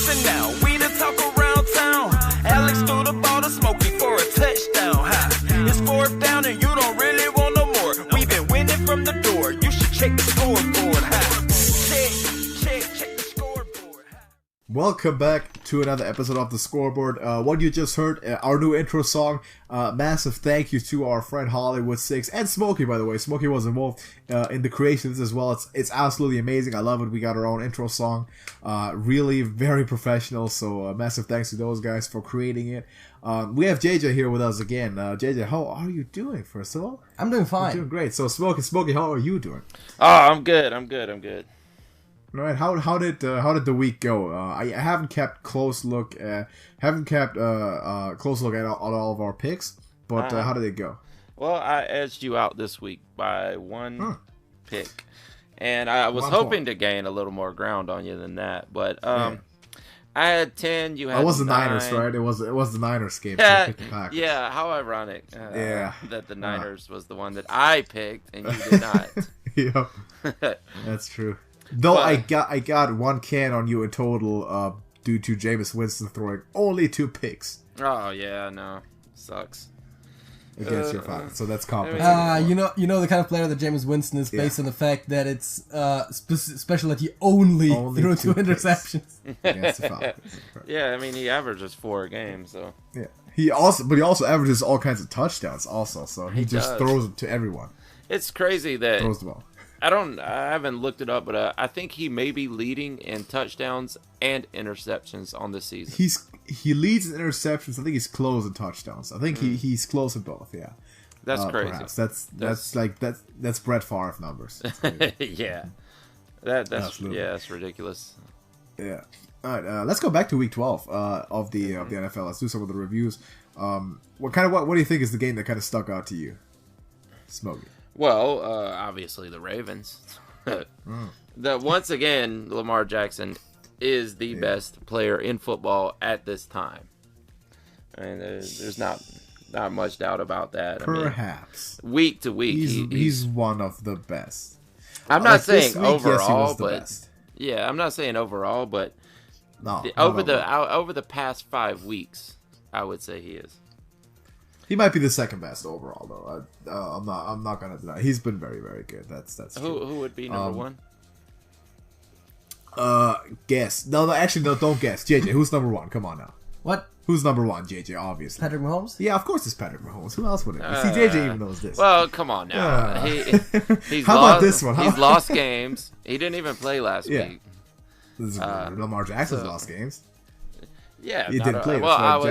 Listen now, we the talk around town. Alex threw the ball to Smokey for a touchdown. Ha. It's fourth down and you don't really want no more. We've been winning from the door. You should check the scoreboard. Ha. Check the scoreboard. Ha. Welcome back to another episode of the Scoreboard. What you just heard, our new intro song. Massive thank you to our friend Hollywood 6 and Smokey, by the way. Smokey was involved in the creation of this as well. It's absolutely amazing. I love it. We got our own intro song. Really very professional. So massive thanks to those guys for creating it. We have JJ here with us again. JJ, how are you doing, first of all? I'm doing fine. You're doing great. So Smokey, how are you doing? Oh, I'm good. All right, how did the week go? I haven't kept close look at all of our picks, but how did it go? Well, I edged you out this week by one pick, and I was hoping to gain a little more ground on you than that. But I had 10. You had. It was the 9. Niners, right? It was the Niners game. Yeah, so picked the Packers. yeah. How ironic. That the Niners was the one that I picked and you did not. Yeah, that's true. Though but, I got one can on you in total due to Jameis Winston throwing only 2 picks. Oh yeah, no, sucks. Against your Falcons, so that's compensating. You know the kind of player that Jameis Winston is based on the fact that it's special that he only threw 2 interceptions against the Falcons. Yeah, I mean he averages 4 games, so yeah. He also averages all kinds of touchdowns also, so he just throws it to everyone. It's crazy that throws the ball. I haven't looked it up, but I think he may be leading in touchdowns and interceptions on the season. He leads in interceptions. I think he's close in touchdowns. I think he's close in both. Yeah, that's crazy. Perhaps. That's Brett Favre numbers. Yeah, that's ridiculous. Yeah. All right, let's go back to Week 12 of the NFL. Let's do some of the reviews. What do you think is the game that kind of stuck out to you, Smokey? Well, obviously the Ravens. Once again, Lamar Jackson is the best player in football at this time. I mean, there's not much doubt about that. Perhaps. I mean, week to week, he's one of the best. I'm not saying overall, yes, but yeah, I'm not saying overall, but no, over the past 5 weeks, I would say he is. He might be the second best overall, though. I'm not gonna deny. He's been very, very good. That's true. Who would be number one? Guess. No, actually, no. Don't guess. JJ, who's number 1? Come on now. What? Who's number 1? JJ, obviously. Patrick Mahomes? Yeah, of course it's Patrick Mahomes. Who else would it be? See, JJ even knows this. Well, come on now. How about this one? Huh? He's lost games. He didn't even play last week. Lamar Jackson's lost games. Yeah, he didn't play. Well,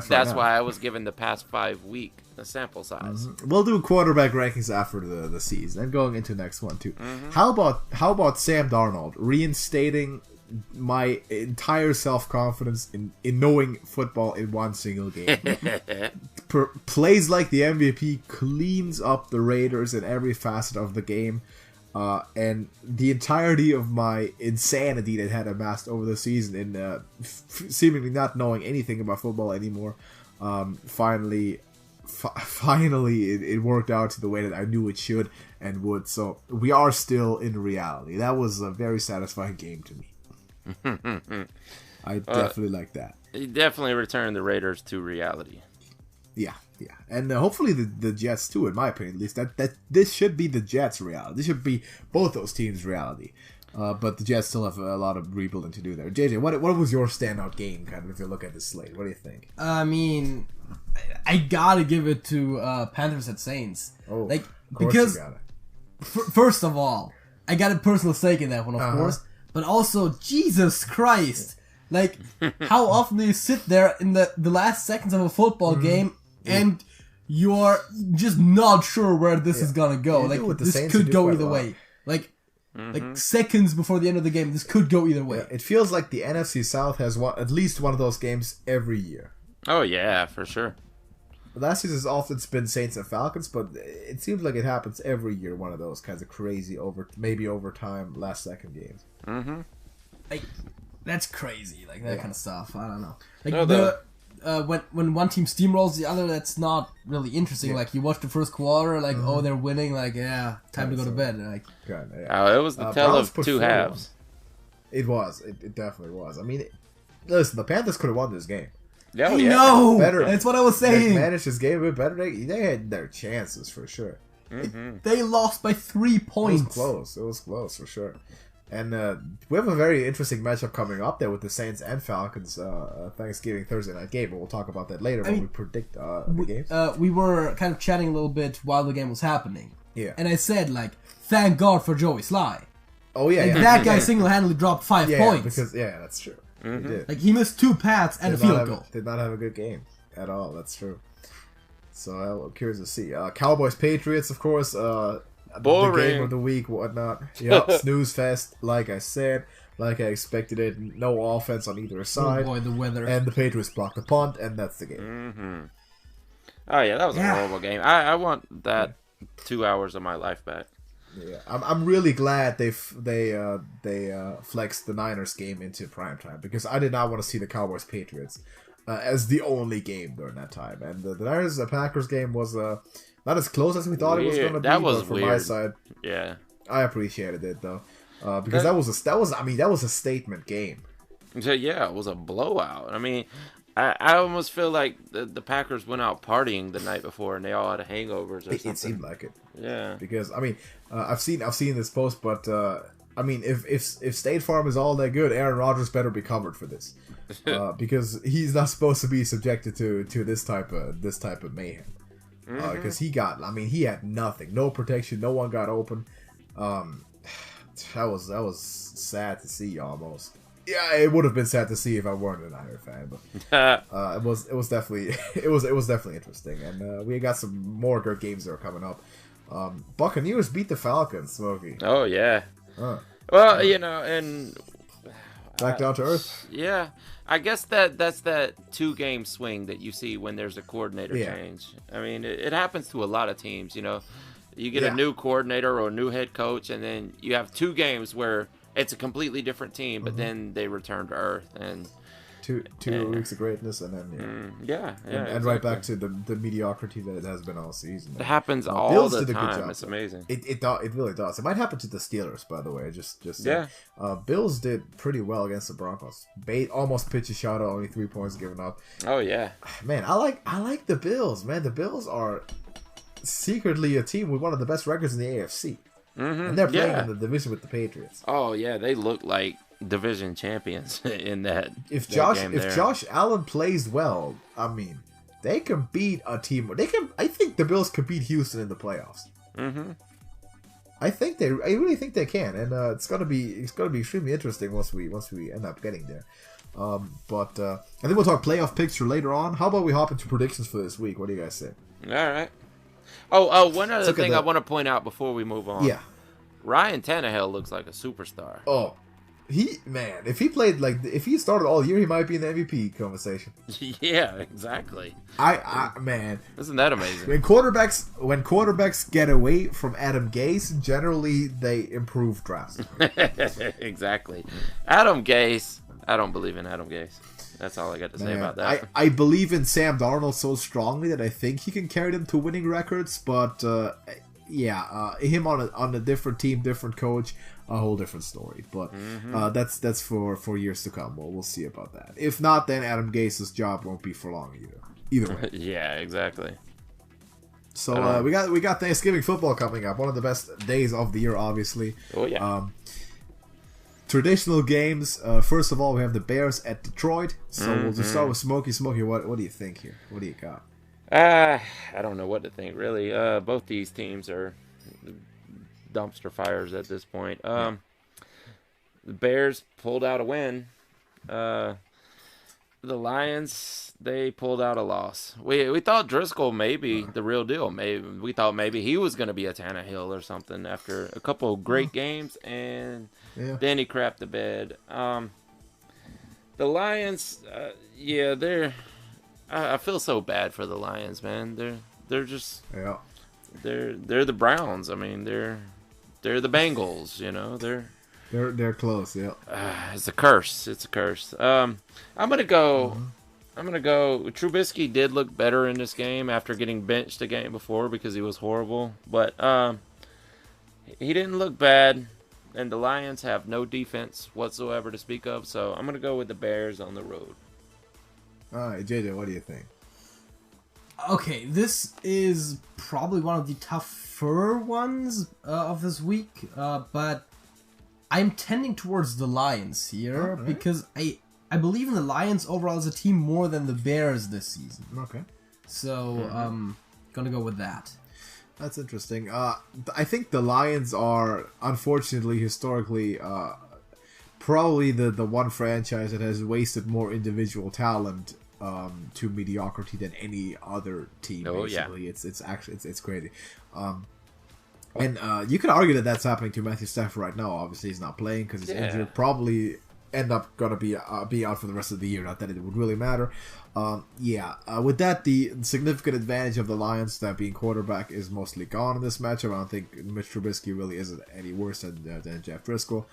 that's why I was given the past 5 week sample size. Mm-hmm. We'll do quarterback rankings after the season and going into next one too. Mm-hmm. How about Sam Darnold reinstating my entire self-confidence in knowing football in one single game? Plays like the MVP, cleans up the Raiders in every facet of the game. And the entirety of my insanity that had amassed over the season in seemingly not knowing anything about football anymore, finally it worked out to the way that I knew it should and would. So we are still in reality. That was a very satisfying game to me. I definitely like that. He definitely returned the Raiders to reality. Yeah, and hopefully the Jets too. In my opinion, at least that this should be the Jets' reality. This should be both those teams' reality. But the Jets still have a lot of rebuilding to do there. JJ, what was your standout game? Kind of, if you look at the slate, what do you think? I mean, I gotta give it to Panthers at Saints. Oh, like of course because you got it. First of all, I got a personal stake in that one, of course. But also, Jesus Christ! Like, how often do you sit there in the last seconds of a football game and you're just not sure where this is gonna go? Like, this could go either way. Like seconds before the end of the game, this could go either way. Yeah, it feels like the NFC South has at least one of those games every year. Oh yeah, for sure. Last season has often been Saints and Falcons, but it seems like it happens every year. One of those kinds of crazy overtime last second games. Mm-hmm. Like, that's crazy. Like that kind of stuff. I don't know. Like when one team steamrolls the other, that's not really interesting. Yeah. Like you watch the first quarter, like oh they're winning, like time to go to bed. Like it was the tale of two halves. It was. It definitely was. I mean, Listen, the Panthers could have won this game. Oh, I know. Better. That's what I was They saying. managed this game a bit better. They had their chances for sure. They lost by 3 points. It was close for sure. And we have a very interesting matchup coming up there with the Saints and Falcons Thanksgiving Thursday night game. But we'll talk about that later when we predict the games. We were kind of chatting a little bit while the game was happening. Yeah. And I said, like, thank God for Joey Sly. Oh yeah, Like, that guy single-handedly dropped 5 points. because that's true. He did. Like, he missed 2 paths and a field goal. Did not have a good game at all. That's true. So I'm curious to see. Cowboys Patriots, of course. Boring. The game of the week, whatnot. Yep, snooze fest. Like I said, like I expected it. No offense on either side. Oh boy, the weather. And the Patriots blocked the punt, and that's the game. Oh yeah, that was a horrible game. I want that 2 hours of my life back. Yeah, I'm really glad they flexed the Niners game into primetime because I did not want to see the Cowboys Patriots as the only game during that time. And the Niners Packers game was not as close as we thought it was going to be. That was but from weird. my side, Yeah. I appreciated it though because that was a statement game. So, yeah, it was a blowout. I mean, I almost feel like the Packers went out partying the night before and they all had hangovers or something. It seemed like it. Yeah. Because I mean, I've seen this post, but I mean, if State Farm is all that good, Aaron Rodgers better be covered for this, because he's not supposed to be subjected to this type of mayhem. Because he had nothing, no protection, no one got open. That was sad to see almost. Yeah, it would have been sad to see if I weren't a Niner fan, but it was definitely interesting, and we got some more good games that are coming up. Buccaneers beat the Falcons, Smokey. Oh yeah. Well, and Back down to earth. Yeah, I guess that's that 2-game swing that you see when there's a coordinator change. I mean, it happens to a lot of teams. You get a new coordinator or a new head coach, and then you have 2 games where it's a completely different team, but then they return to earth and two weeks of greatness, and then and right back to the mediocrity that it has been all season. It happens all Bills the did a good time. job. It's amazing. It really does. It might happen to the Steelers, by the way. Just yeah. Bills did pretty well against the Broncos. Almost pitch a shot, only 3 points given up. Oh yeah, man, I like the Bills. Man, the Bills are secretly a team with one of the best records in the AFC. And they're playing in the division with the Patriots. Oh yeah, they look like division champions in that. If game there. Josh Allen plays well, I mean, they can beat a team. I think the Bills could beat Houston in the playoffs. I really think they can, and it's gonna be extremely interesting once we end up getting there. But I think we'll talk playoff picture later on. How about we hop into predictions for this week? What do you guys say? All right. Oh, one other thing I want to point out before we move on. Yeah. Ryan Tannehill looks like a superstar. Oh, if he started all year, he might be in the MVP conversation. Yeah, exactly. Man, isn't that amazing? When quarterbacks get away from Adam Gase, generally they improve drastically. Exactly. Adam Gase. I don't believe in Adam Gase. That's all I got to say about that. I believe in Sam Darnold so strongly that I think he can carry them to winning records, but him on a different team, different coach, a whole different story. But that's for years to come. Well, we'll see about that. If not, then Adam Gase's job won't be for long either way. Yeah, exactly. So we got Thanksgiving football coming up. One of the best days of the year, obviously. Oh yeah. Traditional games. First of all, we have the Bears at Detroit. So we'll just start with Smokey. Smokey, what do you think here? What do you got? I don't know what to think, really. Both these teams are dumpster fires at this point. The Bears pulled out a win. The Lions, they pulled out a loss. We thought Driscoll maybe the real deal. We thought maybe he was going to be a Tannehill or something after a couple of great games, and then he crapped the bed. The Lions, they're. I feel so bad for the Lions, man. They're just they're the Browns. I mean, they're the Bengals. They're close. Yeah. It's a curse. It's a curse. I'm gonna go. I'm gonna go. Trubisky did look better in this game after getting benched the game before because he was horrible. But he didn't look bad. And the Lions have no defense whatsoever to speak of, so I'm going to go with the Bears on the road. All right, JJ, what do you think? Okay, this is probably one of the tougher ones of this week, but I'm tending towards the Lions here because I believe in the Lions overall as a team more than the Bears this season. Okay. So, gonna go with that. That's interesting. I think the Lions are, unfortunately, historically, probably the one franchise that has wasted more individual talent to mediocrity than any other team. Oh, basically. Yeah. It's actually it's crazy. And you could argue that that's happening to Matthew Stafford right now. Obviously, he's not playing because he's injured. Probably end up gonna be out for the rest of the year. Not that it would really matter. With that, the significant advantage of the Lions, that being quarterback, is mostly gone in this matchup. I don't think Mitch Trubisky really isn't any worse than Jeff Driscoll.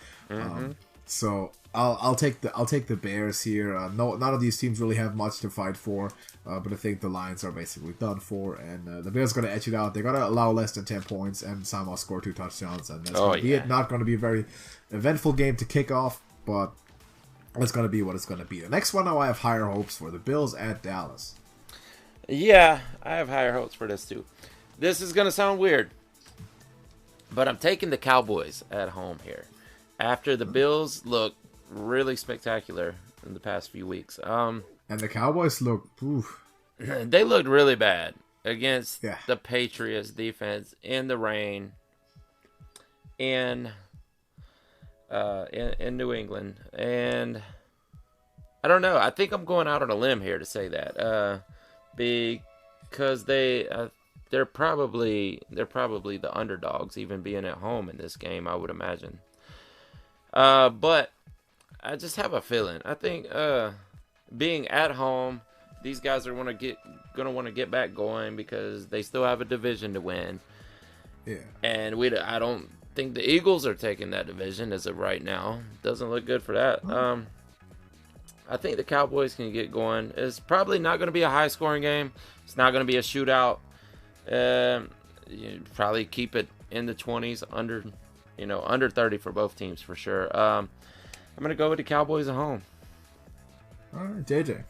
So I'll take the Bears here. None of these teams really have much to fight for, but I think the Lions are basically done for, and the Bears are going to etch it out. They're going to allow less than 10 points and somehow score 2 touchdowns, and that's going to be it. Not going to be a very eventful game to kick off, but it's going to be what it's going to be. The next one, now I have higher hopes for the Bills at Dallas. Yeah, I have higher hopes for this too. This is going to sound weird, but I'm taking the Cowboys at home here. After the Bills look really spectacular in the past few weeks. And the Cowboys look... Oof. They looked really bad against the Patriots defense in the rain in New England. And I don't know. I think I'm going out on a limb here to say that. Because they're probably the underdogs, even being at home in this game, I would imagine. But I just have a feeling. I think being at home, these guys are gonna want to get back going because they still have a division to win. Yeah. And I don't think the Eagles are taking that division as of right now. Doesn't look good for that. I think the Cowboys can get going. It's probably not going to be a high-scoring game. It's not going to be a shootout. You probably keep it in the 20s, under 30 for both teams for sure. I'm going to go with the Cowboys at home. All right, JJ.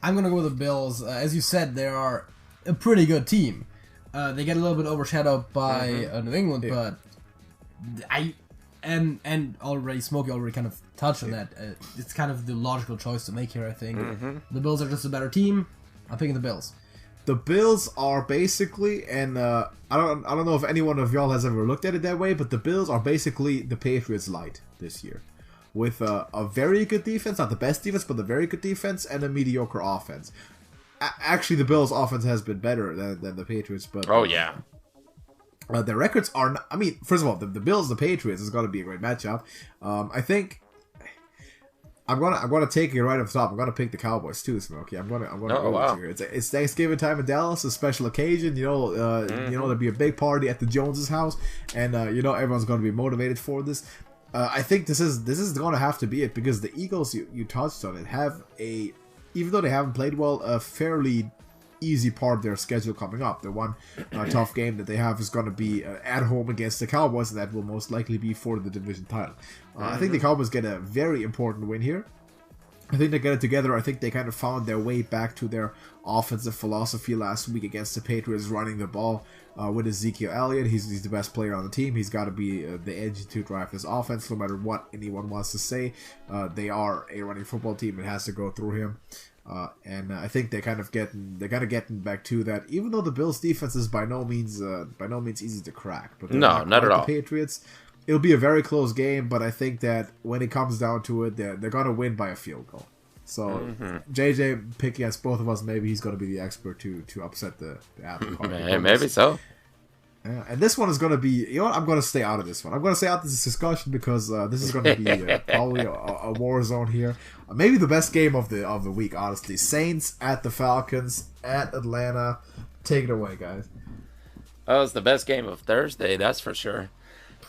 I'm going to go with the Bills. As you said, they are a pretty good team. They get a little bit overshadowed by New England, but Smokey already kind of touched on that. It's kind of the logical choice to make here, I think. The Bills are just a better team. I'm picking the Bills. The Bills are basically, and I don't know if anyone of y'all has ever looked at it that way, but the Bills are basically the Patriots light this year, with a very good defense, not the best defense, but a very good defense and a mediocre offense. Actually, the Bills' offense has been better than the Patriots, but their records are not, I mean, first of all, the Bills, the Patriots is going to be a great matchup. I think I'm gonna take it right off the top. I'm gonna pick the Cowboys too, Smokey. I'm gonna go with you here. It's Thanksgiving time in Dallas, a special occasion. There'll be a big party at the Joneses' house, and everyone's gonna be motivated for this. I think this is gonna have to be it because the Eagles, you touched on it, have even though they haven't played well, a fairly easy part of their schedule coming up. The one tough game that they have is going to be at home against the Cowboys, and that will most likely be for the division title. I think the Cowboys get a very important win here. I think they get it together. I think they kind of found their way back to their offensive philosophy last week against the Patriots, running the ball with Ezekiel Elliott. He's the best player on the team. He's got to be the edge to drive this offense, no matter what anyone wants to say. They are a running football team. It has to go through him. And I think they're kind of getting back to that. Even though the Bills' defense is by no means easy to crack, but no, not at all. The Patriots, it'll be a very close game, but I think that when it comes down to it, they're gonna win by a field goal. So JJ pick against both of us. Maybe he's gonna be the expert to upset the apple cart. Maybe so. Yeah, and this one is going to be, I'm going to stay out of this one. I'm going to stay out of this discussion because this is going to be probably a war zone here. Maybe the best game of the week, honestly. Saints at the Falcons at Atlanta. Take it away, guys. Oh, it's the best game of Thursday, that's for sure.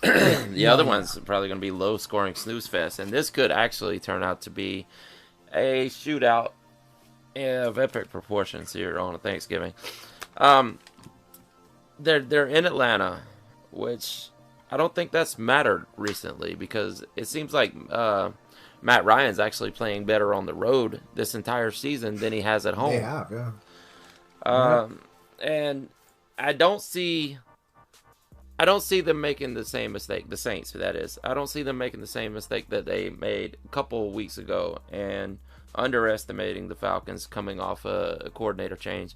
The other one's probably going to be low-scoring snooze fest, and this could actually turn out to be a shootout of epic proportions here on Thanksgiving. They're in Atlanta, which I don't think that's mattered recently because it seems like Matt Ryan's actually playing better on the road this entire season than he has at home. They have, yeah. And I don't see them making the same mistake. The Saints, that is. I don't see them making the same mistake that they made a couple of weeks ago and underestimating the Falcons coming off a coordinator change.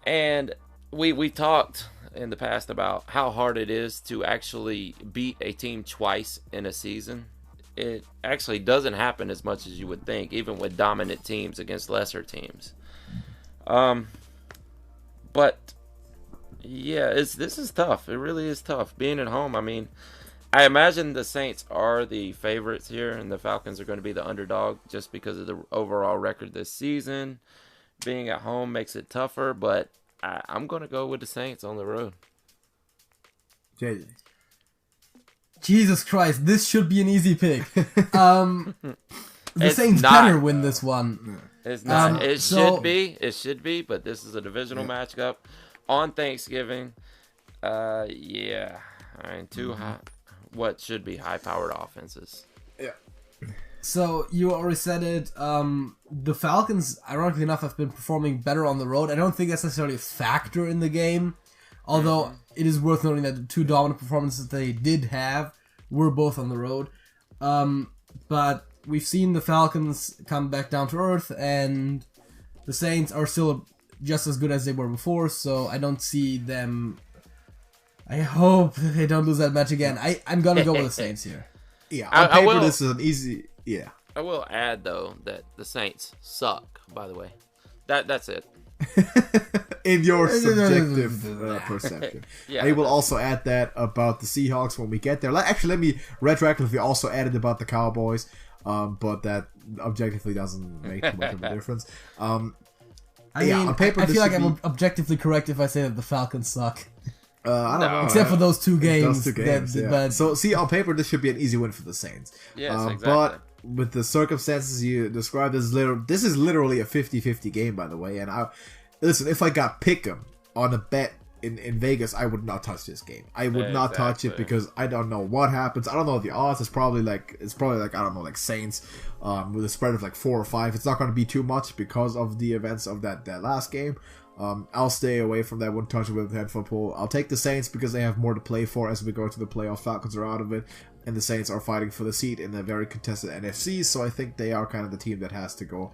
And we talked in the past about how hard it is to actually beat a team twice in a season. It actually doesn't happen as much as you would think, even with dominant teams against lesser teams. But yeah, this is tough. It really is tough being at home. I mean, I imagine the Saints are the favorites here, and the Falcons are going to be the underdog just because of the overall record this season. Being at home makes it tougher, but I'm going to go with the Saints on the road. JJ. Jesus Christ, this should be an easy pick. The Saints better win this one. It's not. It should be. It should be, but this is a divisional matchup on Thanksgiving. Yeah. I mean, two what should be high-powered offenses. Yeah. So, you already said it. The Falcons, ironically enough, have been performing better on the road. I don't think that's necessarily a factor in the game. Although, it is worth noting that the two dominant performances they did have were both on the road. But we've seen the Falcons come back down to earth, and the Saints are still just as good as they were before, so I don't see them... I hope they don't lose that match again. I'm going to go with the Saints here. Yeah, on paper, this is an easy... Yeah. I will add, though, that the Saints suck, by the way. That's it. In your subjective perception. Yeah, I will also add that about the Seahawks when we get there. Actually, let me retroactively also add it about the Cowboys, but that objectively doesn't make too much of a difference. On paper, I feel like I'm objectively correct if I say that the Falcons suck. I don't know. Except for those two games. Yeah. So, see, on paper, this should be an easy win for the Saints. Yes, exactly. But with the circumstances you described, this is literally a 50-50 game, by the way. And listen, if I got Pick'em on a bet in Vegas, I would not touch this game. I would not touch it because I don't know what happens. I don't know the odds. It's probably like I don't know, like Saints with a spread of like 4 or 5. It's not going to be too much because of the events of that last game. I'll stay away from that. Wouldn't touch it with a 10-foot pole. I'll take the Saints because they have more to play for as we go to the playoffs. Falcons are out of it, and the Saints are fighting for the seat in a very contested NFC. So I think they are kind of the team that has to go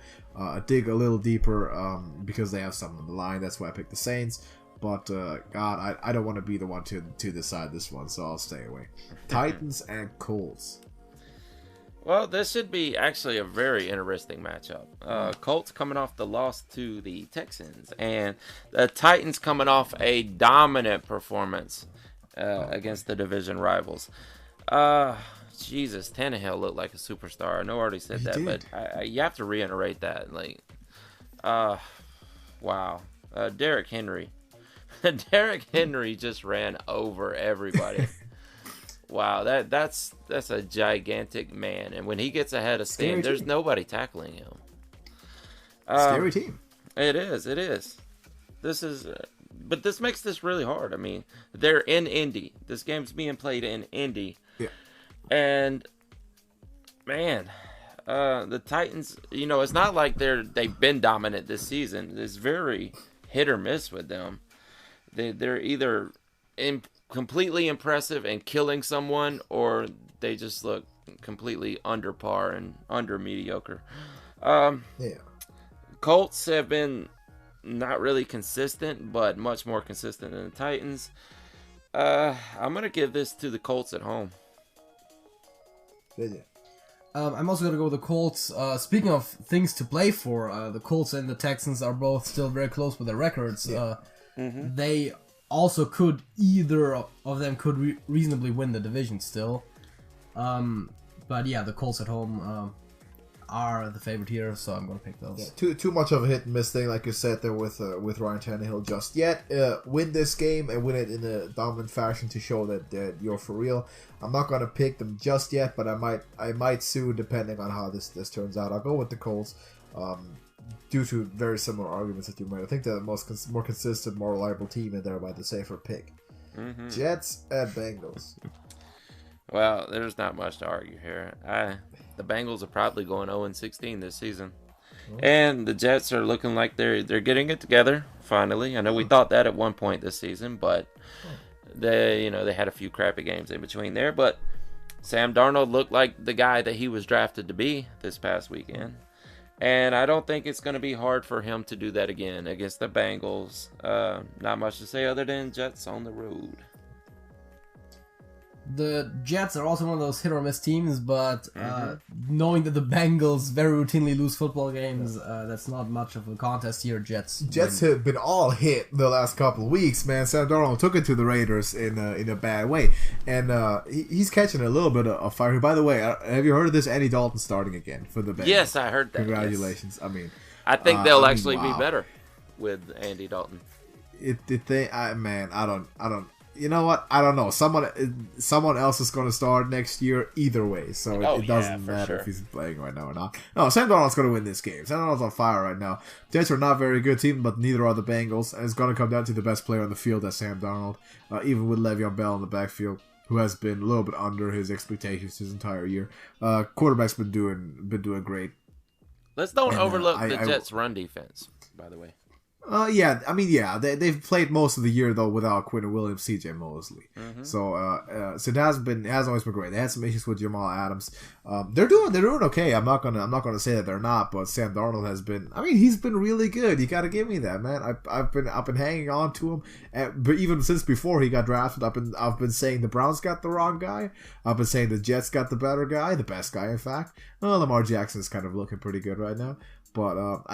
dig a little deeper because they have something on the line. That's why I picked the Saints. But God, I don't want to be the one to decide this one, so I'll stay away. Titans and Colts. Well, this should be actually a very interesting matchup. Colts coming off the loss to the Texans, and the Titans coming off a dominant performance against the division rivals. Jesus, Tannehill looked like a superstar. I know I already said that, but you have to reiterate that. Like, wow. Derrick Henry. Derrick Henry just ran over everybody. Wow, that's a gigantic man, and when he gets ahead of steam, there's nobody tackling him. Scary team. It is. This is, but this makes this really hard. I mean, they're in Indy. This game's being played in Indy, and man, the Titans. You know, it's not like they've been dominant this season. It's very hit or miss with them. They're either completely impressive and killing someone, or they just look completely under par and under mediocre. Colts have been not really consistent, but much more consistent than the Titans. I'm going to give this to the Colts at home. I'm also going to go with the Colts. Speaking of things to play for, the Colts and the Texans are both still very close with their records. They also could, either of them could reasonably win the division still. But yeah, the Colts at home are the favorite here, so I'm going to pick those. Too much of a hit and miss thing, like you said there with Ryan Tannehill just yet. Win this game and win it in a dominant fashion to show that you're for real. I'm not going to pick them just yet, but I might soon, depending on how this turns out. I'll go with the Colts. Due to very similar arguments that you made. I think they're the more consistent, more reliable team, and thereby the safer pick. Jets at Bengals. Well, there's not much to argue here. The Bengals are probably going 0-16 this season. And the Jets are looking like they're getting it together, finally. I know we thought that at one point this season, but they had a few crappy games in between there. But Sam Darnold looked like the guy that he was drafted to be this past weekend. And I don't think it's going to be hard for him to do that again against the Bengals. Not much to say other than Jets on the road. The Jets are also one of those hit or miss teams, but knowing that the Bengals very routinely lose football games, that's not much of a contest here. Jets have been all hit the last couple of weeks, man. Sam Darnold took it to the Raiders in a bad way, and he's catching a little bit of fire. By the way, have you heard of this? Andy Dalton starting again for the Bengals. Yes, I heard that. Congratulations. Yes. I think they'll actually be better with Andy Dalton. I don't. You know what? I don't know. Someone else is going to start next year either way, so it doesn't matter if he's playing right now or not. No, Sam Darnold's going to win this game. Sam Darnold's on fire right now. Jets are not a very good team, but neither are the Bengals, and it's going to come down to the best player on the field, that's Sam Darnold, even with Le'Veon Bell in the backfield, who has been a little bit under his expectations his entire year. Quarterback's been doing great. Let's don't overlook the Jets' run defense, by the way. They've played most of the year though without Quinn Williams, CJ Mosley. So it has always been great. They had some issues with Jamal Adams. They're doing okay. I'm not gonna say that they're not, but Sam Darnold has been. He's been really good. You got to give me that, man. I've been hanging on to him, but even since before he got drafted, I've been saying the Browns got the wrong guy. I've been saying the Jets got the better guy, the best guy, in fact. Lamar Jackson is kind of looking pretty good right now. But,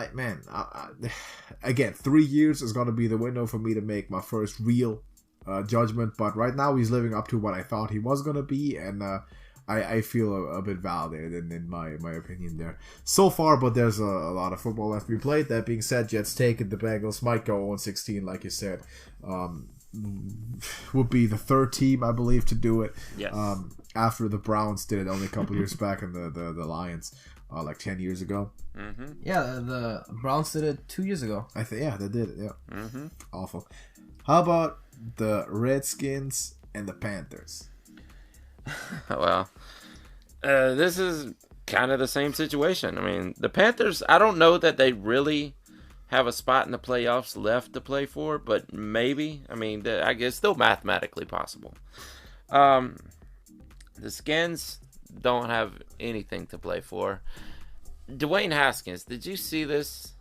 again, 3 years is going to be the window for me to make my first real judgment. But right now, he's living up to what I thought he was going to be. And I feel a bit validated in my opinion there so far. But there's a lot of football left to be played. That being said, Jets taking the Bengals might go 0-16, like you said. Would be the third team, I believe, to do it. Yes. After the Browns did it only a couple years back and the Lions. Like 10 years ago. Yeah, the Browns did it 2 years ago. I think, yeah, they did it, yeah. Awful. How about the Redskins and the Panthers? Well, this is kind of the same situation. The Panthers, I don't know that they really have a spot in the playoffs left to play for, but maybe. I guess still mathematically possible. The Skins don't have anything to play for. Dwayne Haskins, did you see this?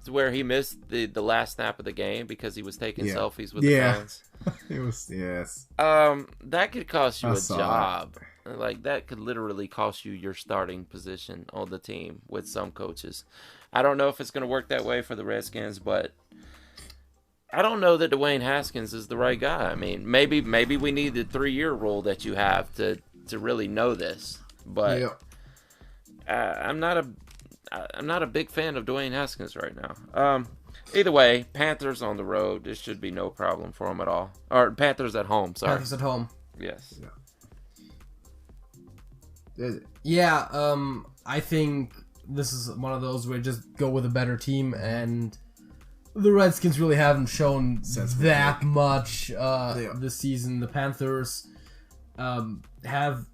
Where he missed the last snap of the game because he was taking selfies with the fans? It was, yes. That could cost you a job. Like, that could literally cost you your starting position on the team with some coaches. I don't know if it's going to work that way for the Redskins, but I don't know that Dwayne Haskins is the right guy. Maybe we need the 3-year rule that you have to really know this. But I'm not a big fan of Dwayne Haskins right now. Either way, Panthers on the road. This should be no problem for them at all. Or Panthers at home. Sorry. Panthers at home. Yes. Yeah. I think this is one of those where you just go with a better team, and the Redskins really haven't shown that much this season. The Panthers have,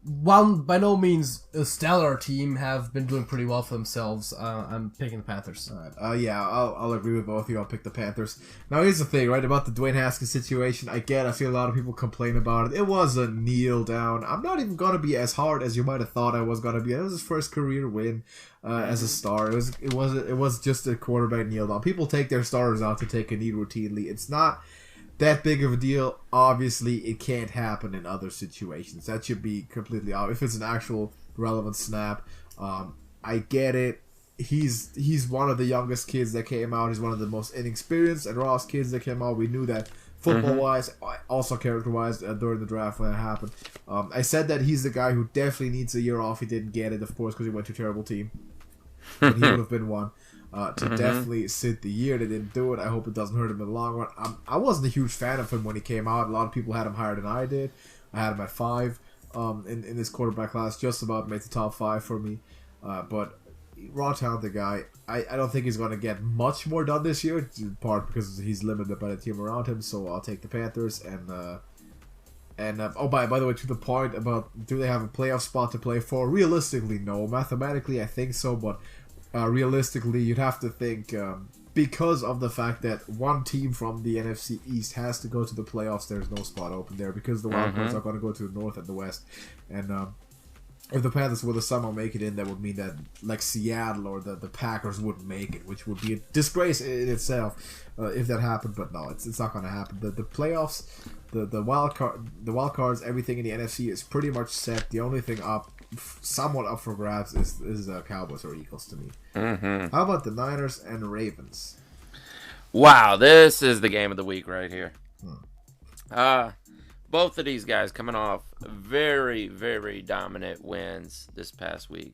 while by no means a stellar team, have been doing pretty well for themselves. I'm picking the Panthers. All right. I'll agree with both of you. I'll pick the Panthers. Now, here's the thing, right, about the Dwayne Haskins situation. I see a lot of people complain about it. It was a kneel down. I'm not even going to be as hard as you might have thought I was going to be. It was his first career win as a star. It was just a quarterback kneel down. People take their starters out to take a knee routinely. It's not that big of a deal. Obviously, it can't happen in other situations. That should be completely obvious. If it's an actual relevant snap, I get it. He's one of the youngest kids that came out. He's one of the most inexperienced and rawest kids that came out. We knew that football-wise, also character-wise, during the draft when it happened. I said that he's the guy who definitely needs a year off. He didn't get it, of course, because he went to a terrible team. And he would have been one. To definitely sit the year. They didn't do it. I hope it doesn't hurt him in the long run. I wasn't a huge fan of him when he came out. A lot of people had him higher than I did. I had him at 5 in this quarterback class. Just about made the top 5 for me. But raw talented guy. I don't think he's going to get much more done this year, in part because he's limited by the team around him. So I'll take the Panthers. By the way, to the point about do they have a playoff spot to play for? Realistically, no. Mathematically, I think so, but realistically, you'd have to think because of the fact that one team from the NFC East has to go to the playoffs. There's no spot open there because the wild cards are going to go to the North and the West, and if the Panthers were to somehow make it in, that would mean that like Seattle or the Packers wouldn't make it, which would be a disgrace in itself if that happened. But no, it's not going to happen. The playoffs, the wild cards, everything in the NFC is pretty much set. The only thing somewhat up for grabs is Cowboys or Eagles to me. How about the Niners and Ravens? Wow, this is the game of the week right here. Both of these guys coming off very, very dominant wins this past week.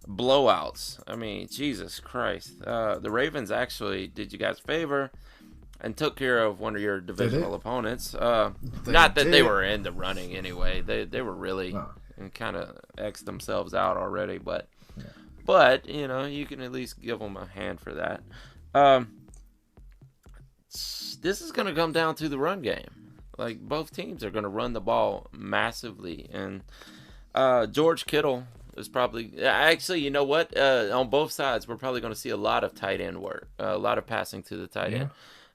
Blowouts. I mean, Jesus Christ. The Ravens actually did you guys a favor and took care of one of your divisional opponents. Not that they were in the running anyway. They were really kind of X'd themselves out already. But you know, you can at least give them a hand for that. This is going to come down to the run game. Like, both teams are going to run the ball massively. And George Kittle is probably... Actually, you know what? On both sides, we're probably going to see a lot of tight end work. A lot of passing to the tight end.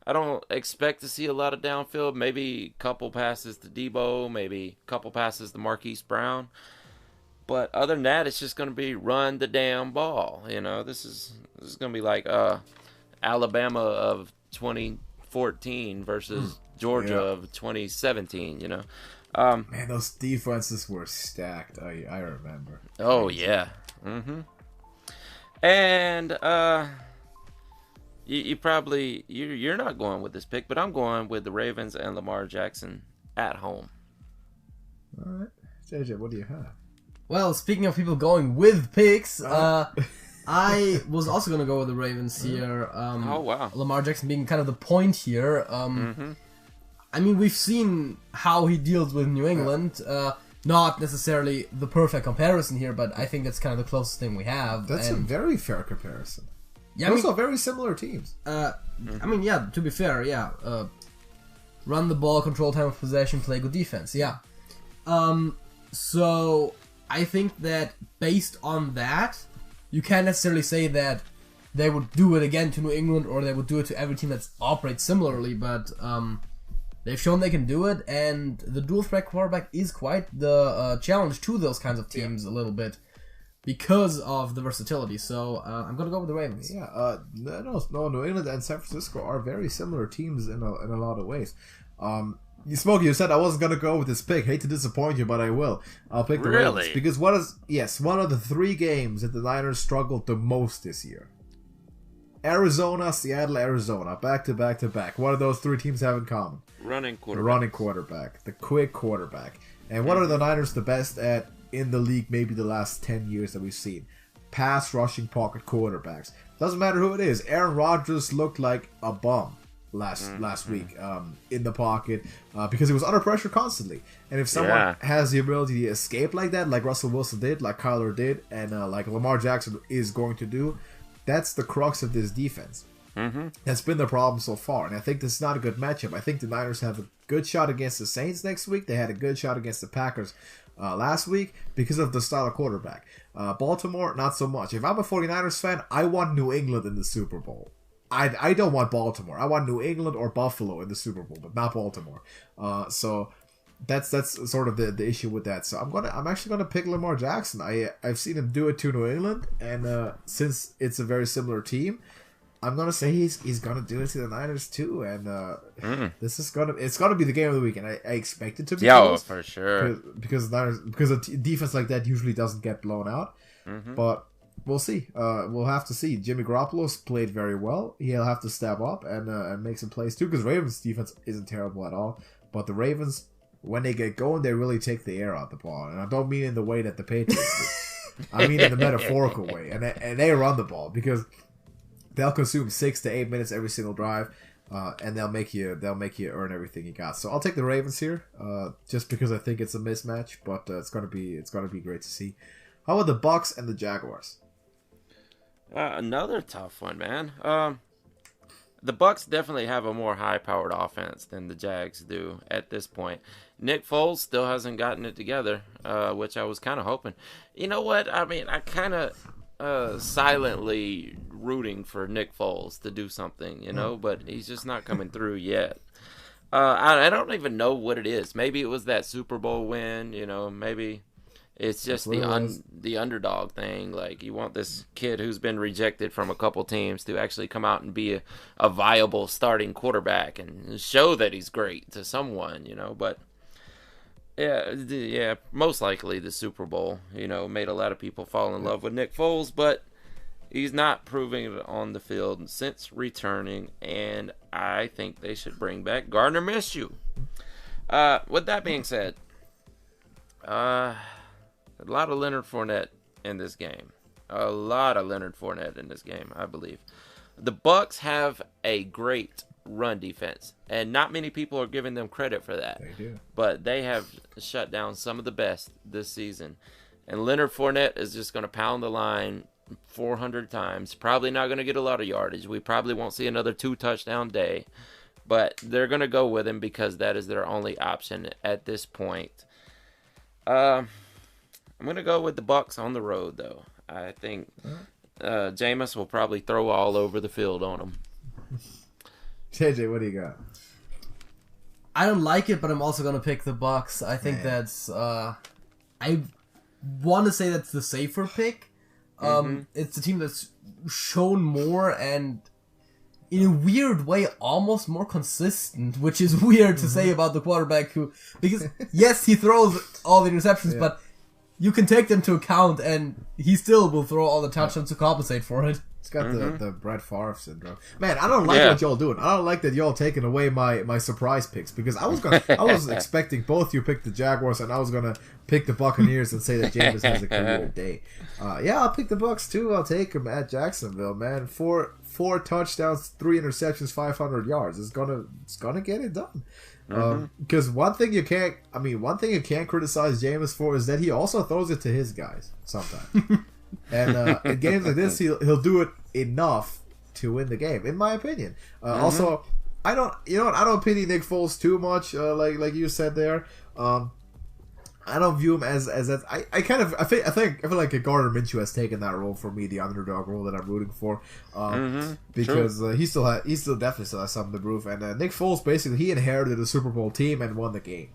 I don't expect to see a lot of downfield. Maybe a couple passes to Debo. Maybe a couple passes to Marquise Brown. But other than that, it's just going to be run the damn ball. You know, this is going to be like Alabama of 2014 versus... Georgia of 2017, you know. Man, those defenses were stacked. I remember. Oh, yeah. And you probably you're not going with this pick, but I'm going with the Ravens and Lamar Jackson at home. All right. JJ, what do you have? Well, speaking of people going with picks, I was also going to go with the Ravens here. Oh, wow. Lamar Jackson being kind of the point here. I mean, we've seen how he deals with New England. Not necessarily the perfect comparison here, but I think that's kind of the closest thing we have. That's a very fair comparison. Yeah, also very similar teams. I mean, yeah, to be fair, yeah. Run the ball, control time of possession, play good defense, yeah. So, I think that based on that, you can't necessarily say that they would do it again to New England or they would do it to every team that operates similarly, but... they've shown they can do it, and the dual threat quarterback is quite the challenge to those kinds of teams a little bit because of the versatility. So I'm gonna go with the Ravens. Yeah, no, New England and San Francisco are very similar teams in a lot of ways. Smokey, you said I wasn't gonna go with this pick. Hate to disappoint you, but I will. I'll pick the Ravens because one of the 3 games that the Niners struggled the most this year. Arizona, Seattle, Arizona, back to back to back. What do those 3 teams have in common? Running quarterback, the quick quarterback. And what are the Niners the best at in the league maybe the last 10 years that we've seen? Pass rushing pocket quarterbacks. Doesn't matter who it is. Aaron Rodgers looked like a bum last week in the pocket because he was under pressure constantly. And if someone has the ability to escape like that, like Russell Wilson did, like Kyler did, and like Lamar Jackson is going to do, that's the crux of this defense. That's been the problem so far, and I think this is not a good matchup. I think the Niners have a good shot against the Saints next week. They had a good shot against the Packers last week because of the style of quarterback. Baltimore, not so much. If I'm a 49ers fan, I want New England in the Super Bowl. I don't want Baltimore. I want New England or Buffalo in the Super Bowl, but not Baltimore. So that's sort of the issue with that. So I'm actually gonna pick Lamar Jackson. I've seen him do it to New England, and since it's a very similar team, I'm gonna say he's gonna do it to the Niners too, and this is gonna be the game of the week, and I expect it to be close for sure because a defense like that usually doesn't get blown out, but we'll see. We'll have to see. Jimmy Garoppolo's played very well. He'll have to step up and make some plays too, because Ravens defense isn't terrible at all, but the Ravens, when they get going, they really take the air out the ball, and I don't mean in the way that the Patriots do. I mean in the metaphorical way, and they run the ball because they'll consume 6 to 8 minutes every single drive, and they'll make you earn everything you got. So I'll take the Ravens here, just because I think it's a mismatch, but it's gonna be great to see. How about the Bucs and the Jaguars? Another tough one, man. The Bucs definitely have a more high-powered offense than the Jags do at this point. Nick Foles still hasn't gotten it together, which I was kind of hoping. You know what? I mean, I kind of silently rooting for Nick Foles to do something, you know, but he's just not coming through yet. I don't even know what it is. Maybe it was that Super Bowl win, you know, maybe it's just the underdog thing. Like, you want this kid who's been rejected from a couple teams to actually come out and be a viable starting quarterback and show that he's great to someone, you know. But, yeah, most likely the Super Bowl, you know, made a lot of people fall in love with Nick Foles. But he's not proving it on the field since returning, and I think they should bring back Gardner Minshew. With that being said, a lot of Leonard Fournette in this game. A lot of Leonard Fournette in this game, I believe. The Bucs have a great run defense, and not many people are giving them credit for that. They do. But they have shut down some of the best this season. And Leonard Fournette is just going to pound the line 400 times. Probably not going to get a lot of yardage. We probably won't see another 2-touchdown day. But they're going to go with him because that is their only option at this point. I'm going to go with the Bucs on the road, though. I think Jameis will probably throw all over the field on him. JJ, what do you got? I don't like it, but I'm also going to pick the Bucs. I think that's... I want to say that's the safer pick. It's the team that's shown more and, in a weird way, almost more consistent, which is weird to say about the quarterback who... Because, yes, he throws all the interceptions, but you can take them to account, and he still will throw all the touchdowns to compensate for it. It's got the Brett Favre syndrome. Man, I don't like what y'all doing. I don't like that y'all taking away my surprise picks, because I was expecting both you pick the Jaguars, and I was gonna pick the Buccaneers and say that Jameis has a career day. I'll pick the Bucs too. I'll take them at Jacksonville, man. Four touchdowns, 3 interceptions, 500 yards. It's gonna get it done. Because one thing you can't criticize Jameis for is that he also throws it to his guys sometimes. And in games like this, he'll do it enough to win the game, in my opinion. Also, I don't pity Nick Foles too much, like you said there. I don't view him as that. I feel like Gardner Minshew has taken that role for me, the underdog role that I'm rooting for, because he definitely still has something to prove. And Nick Foles, basically, he inherited a Super Bowl team and won the game.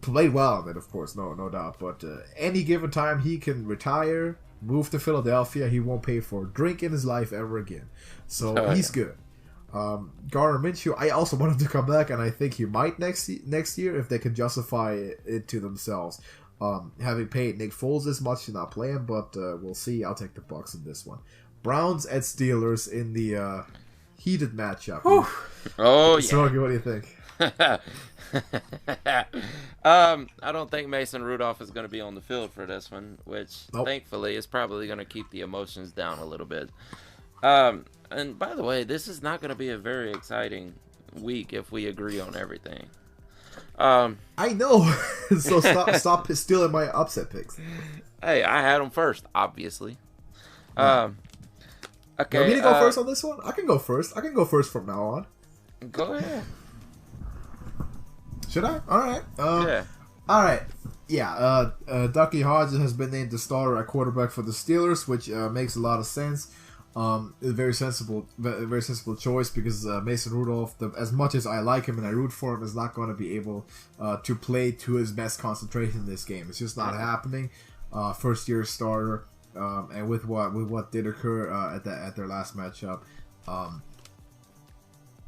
Played well on it, of course, no doubt. But any given time, he can retire, move to Philadelphia. He won't pay for a drink in his life ever again. So he's good. Gardner Minshew, I also want him to come back, and I think he might next year if they can justify it to themselves. Having paid Nick Foles this much to not play him, but we'll see. I'll take the Bucs in this one. Browns at Steelers in the heated matchup. Oh, yeah. Smokey, what do you think? I don't think Mason Rudolph is going to be on the field for this one, which thankfully is probably going to keep the emotions down a little bit. And by the way, this is not going to be a very exciting week if we agree on everything. I know. So stop stealing my upset picks. Hey, I had them first, obviously. Okay. You want me to go first on this one? I can go first. I can go first from now on. Go ahead. Should I? All right. Yeah. All right. Yeah. Ducky Hodges has been named the starter at quarterback for the Steelers, which makes a lot of sense. A very sensible choice, because Mason Rudolph, as much as I like him and I root for him, is not going to be able to play to his best concentration in this game. It's just not happening. First year starter, and with what did occur at their last matchup,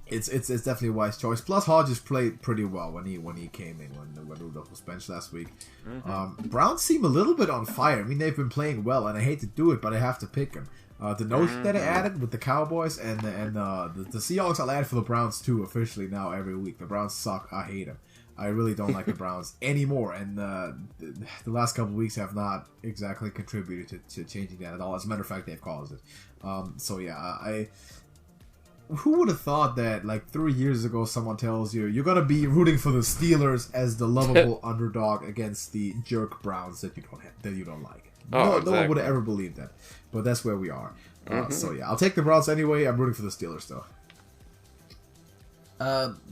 it's definitely a wise choice. Plus, Hodges played pretty well when he came in when Rudolph was benched last week. Browns seem a little bit on fire. I mean, they've been playing well, and I hate to do it, but I have to pick them. The notion that I added with the Cowboys and the Seahawks, I'll add for the Browns too officially now every week. The Browns suck. I hate them. I really don't like the Browns anymore, and the last couple of weeks have not exactly contributed to changing that at all. As a matter of fact, they've caused it. Who would have thought that, like 3 years ago, someone tells you you're gonna be rooting for the Steelers as the lovable underdog against the jerk Browns that you don't like? No exactly. one would have ever believed that. But that's where we are. So yeah, I'll take the Browns anyway. I'm rooting for the Steelers though.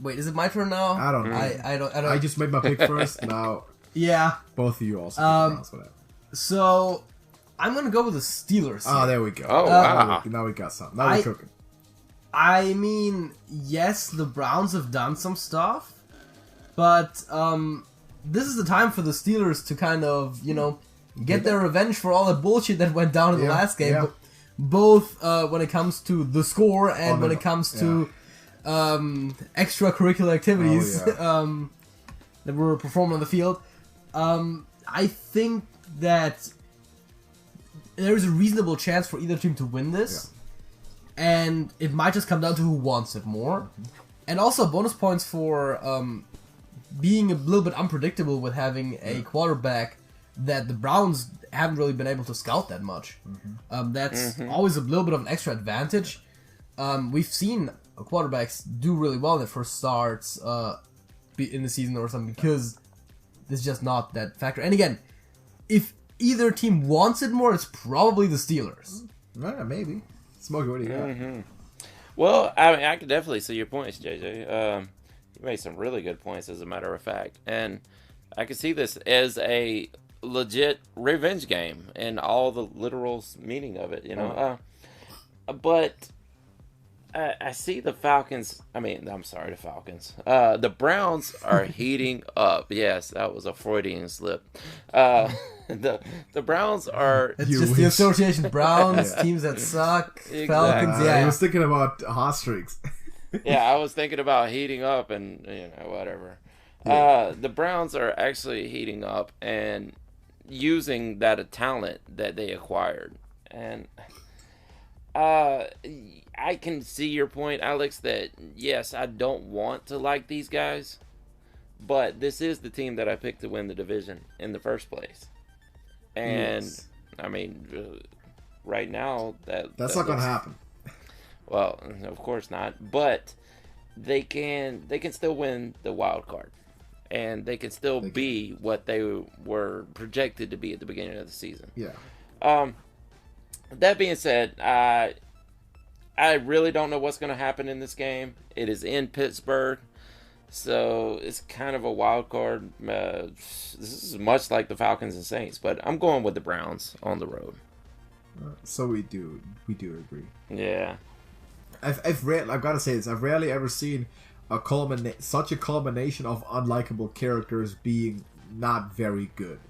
Wait, is it my turn now? I don't know. I don't. I just made my pick first. Now Yeah. both of you also pick the Browns. Whatever. So I'm gonna go with the Steelers. Oh, there we go. Oh, wow. Now we got something. Now we're cooking. I mean, yes, the Browns have done some stuff, but this is the time for the Steelers to kind of, get their revenge for all the bullshit that went down in the last game. Yeah. Both when it comes to the score and when it comes to extracurricular activities that were performed on the field. I think that there's a reasonable chance for either team to win this. And it might just come down to who wants it more. And also bonus points for being a little bit unpredictable with having a quarterback that the Browns haven't really been able to scout that much. That's always a little bit of an extra advantage. We've seen quarterbacks do really well in their first starts in the season or something because there's just not that factor. And again, if either team wants it more, it's probably the Steelers. Yeah, maybe. Smokey, what do you got? Well, I mean, I can definitely see your points, JJ. You made some really good points, as a matter of fact. And I can see this as a legit revenge game in all the literal meaning of it, but I see the Falcons. I'm sorry, the Falcons. The Browns are heating up. Yes, that was a Freudian slip. The Browns are. It's just the association Browns, teams that suck, Exactly. Falcons. I was thinking about hot streaks. Yeah, I was thinking about heating up and whatever. The Browns are actually heating up and using that talent that they acquired, and I can see your point, Alex, that yes, I don't want to like these guys, but this is the team that I picked to win the division in the first place. And right now that's not gonna happen. Well, of course not, but they can still win the wild card, and they can still be what they were projected to be at the beginning of the season. Yeah. That being said, I really don't know what's going to happen in this game. It is in Pittsburgh, so it's kind of a wild card. This is much like the Falcons and Saints, but I'm going with the Browns on the road. So we do agree. Yeah. I've got to say this. I've rarely ever seen such a culmination of unlikable characters being not very good.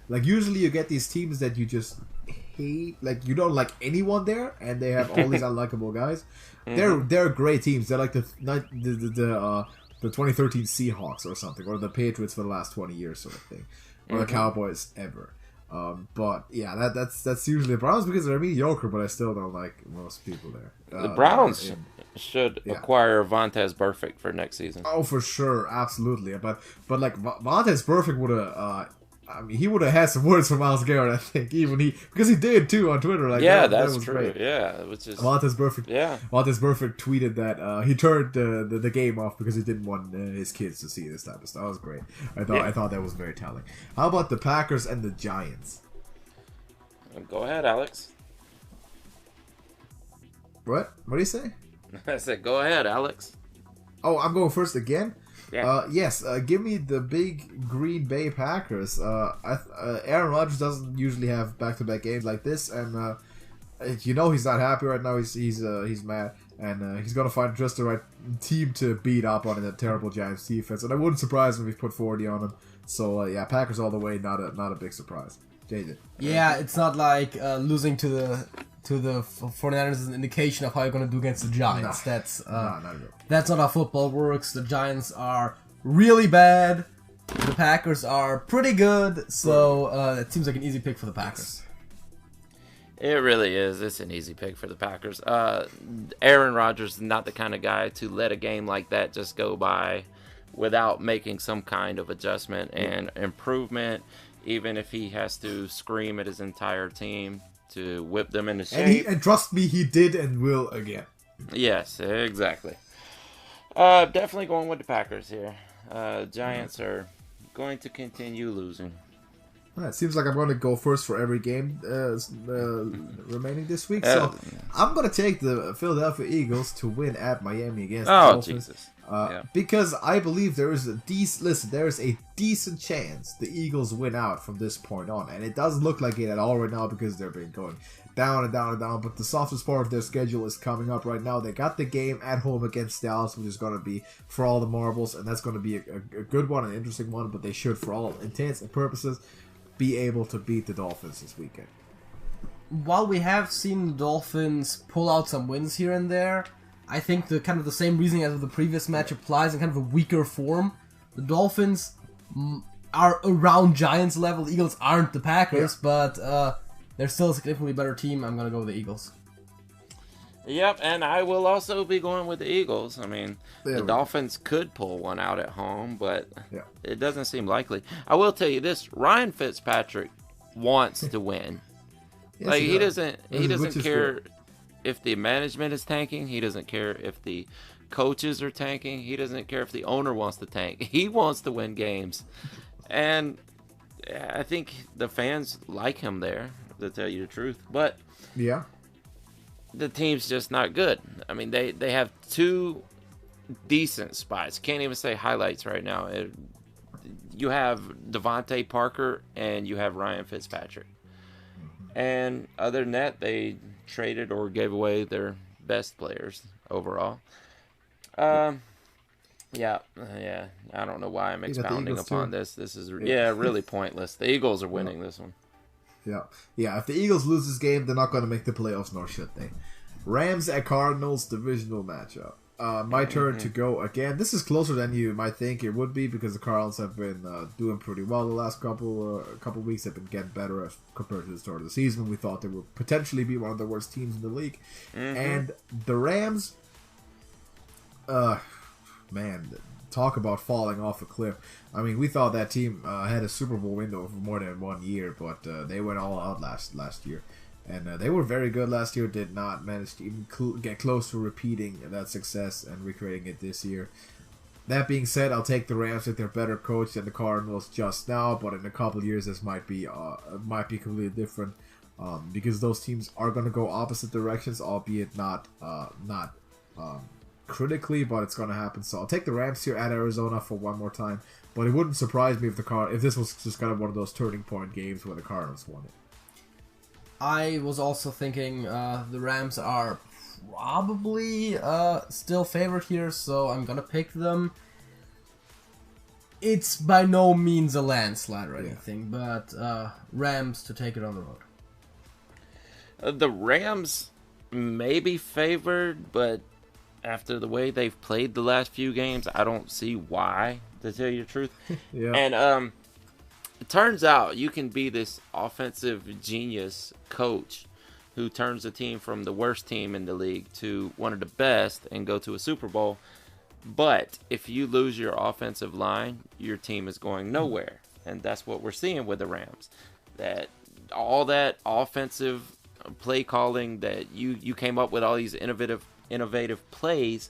Like usually you get these teams that you just hate, like you don't like anyone there, and they have all these unlikable guys. They're great teams. They're like the 2013 Seahawks or something, or the Patriots for the last 20 years sort of thing, or the Cowboys ever. But yeah, that's usually the Browns because they're mediocre, but I still don't like most people there. The Browns should acquire Vontaze Burfict for next season. Oh, for sure, absolutely. But like Vontaze Burfict would have. He would have had some words for Myles Garrett, I think, because he did too on Twitter. Like, yeah, that that's was true. Great. Yeah, which is Vontaze Burfict. Yeah, Vontaze Burfict tweeted that he turned the game off because he didn't want his kids to see this type of stuff. That was great. I thought that was very telling. How about the Packers and the Giants? Go ahead, Alex. What? What do you say? I said, go ahead, Alex. Oh, I'm going first again. Yeah. Yes, give me the big Green Bay Packers. Aaron Rodgers doesn't usually have back-to-back games like this, and he's not happy right now. He's mad, and he's gonna find just the right team to beat up on in that terrible Giants defense. And I wouldn't surprise him if he put 40 on him. So Packers all the way. Not a big surprise. JJ. Yeah, it's not like losing to the 49ers is an indication of how you're going to do against the Giants. No. That's not how football works. The Giants are really bad. The Packers are pretty good. So it seems like an easy pick for the Packers. It really is. It's an easy pick for the Packers. Aaron Rodgers is not the kind of guy to let a game like that just go by without making some kind of adjustment and improvement, even if he has to scream at his entire team to whip them into shape. And trust me, he did and will again. Yes, exactly. Definitely going with the Packers here. Giants are going to continue losing. It seems like I'm going to go first for every game remaining this week. So I'm going to take the Philadelphia Eagles to win at Miami against the Dolphins. Jesus. Because I believe there is a decent chance the Eagles win out from this point on. And it doesn't look like it at all right now because they've been going down and down and down. But the softest part of their schedule is coming up right now. They got the game at home against Dallas, which is going to be for all the marbles. And that's going to be a good one, an interesting one. But they should, for all intents and purposes, be able to beat the Dolphins this weekend. While we have seen the Dolphins pull out some wins here and there, I think the kind of the same reasoning as with the previous match applies in kind of a weaker form. The Dolphins are around Giants level. The Eagles aren't the Packers, but they're still a significantly better team. I'm going to go with the Eagles. Yep, and I will also be going with the Eagles. I mean, the Dolphins could pull one out at home, but it doesn't seem likely. I will tell you this, Ryan Fitzpatrick wants to win. Yes, like he doesn't care good. if the management is tanking. He doesn't care if the coaches are tanking. He doesn't care if the owner wants to tank. He wants to win games. And I think the fans like him there, to tell you the truth. But yeah, the team's just not good. I mean, they have two decent spots. Can't even say highlights right now. You have Devontae Parker and you have Ryan Fitzpatrick. And other than that, they traded or gave away their best players overall. I don't know why I'm expounding upon this. This is really pointless. The Eagles are winning this one. Yeah. If the Eagles lose this game, they're not going to make the playoffs, nor should they. Rams at Cardinals divisional matchup. My turn to go again. This is closer than you might think it would be because the Cardinals have been doing pretty well the last couple weeks. They've been getting better compared to the start of the season. We thought they would potentially be one of the worst teams in the league. And the Rams, man, talk about falling off a cliff. I mean, we thought that team had a Super Bowl window for more than 1 year, but they went all out last year. And they were very good last year, did not manage to even get close to repeating that success and recreating it this year. That being said, I'll take the Rams if they're better coached than the Cardinals just now, but in a couple of years this might be completely different because those teams are going to go opposite directions, albeit not critically, but it's going to happen. So I'll take the Rams here at Arizona for one more time, but it wouldn't surprise me if this was just kind of one of those turning point games where the Cardinals won it. I was also thinking the Rams are probably still favored here, so I'm going to pick them. It's by no means a landslide or anything, but Rams to take it on the road. The Rams may be favored, but after the way they've played the last few games, I don't see why, to tell you the truth. And it turns out you can be this offensive genius coach who turns a team from the worst team in the league to one of the best and go to a Super Bowl. But if you lose your offensive line, your team is going nowhere. And that's what we're seeing with the Rams. That all that offensive play calling that you came up with, all these innovative plays,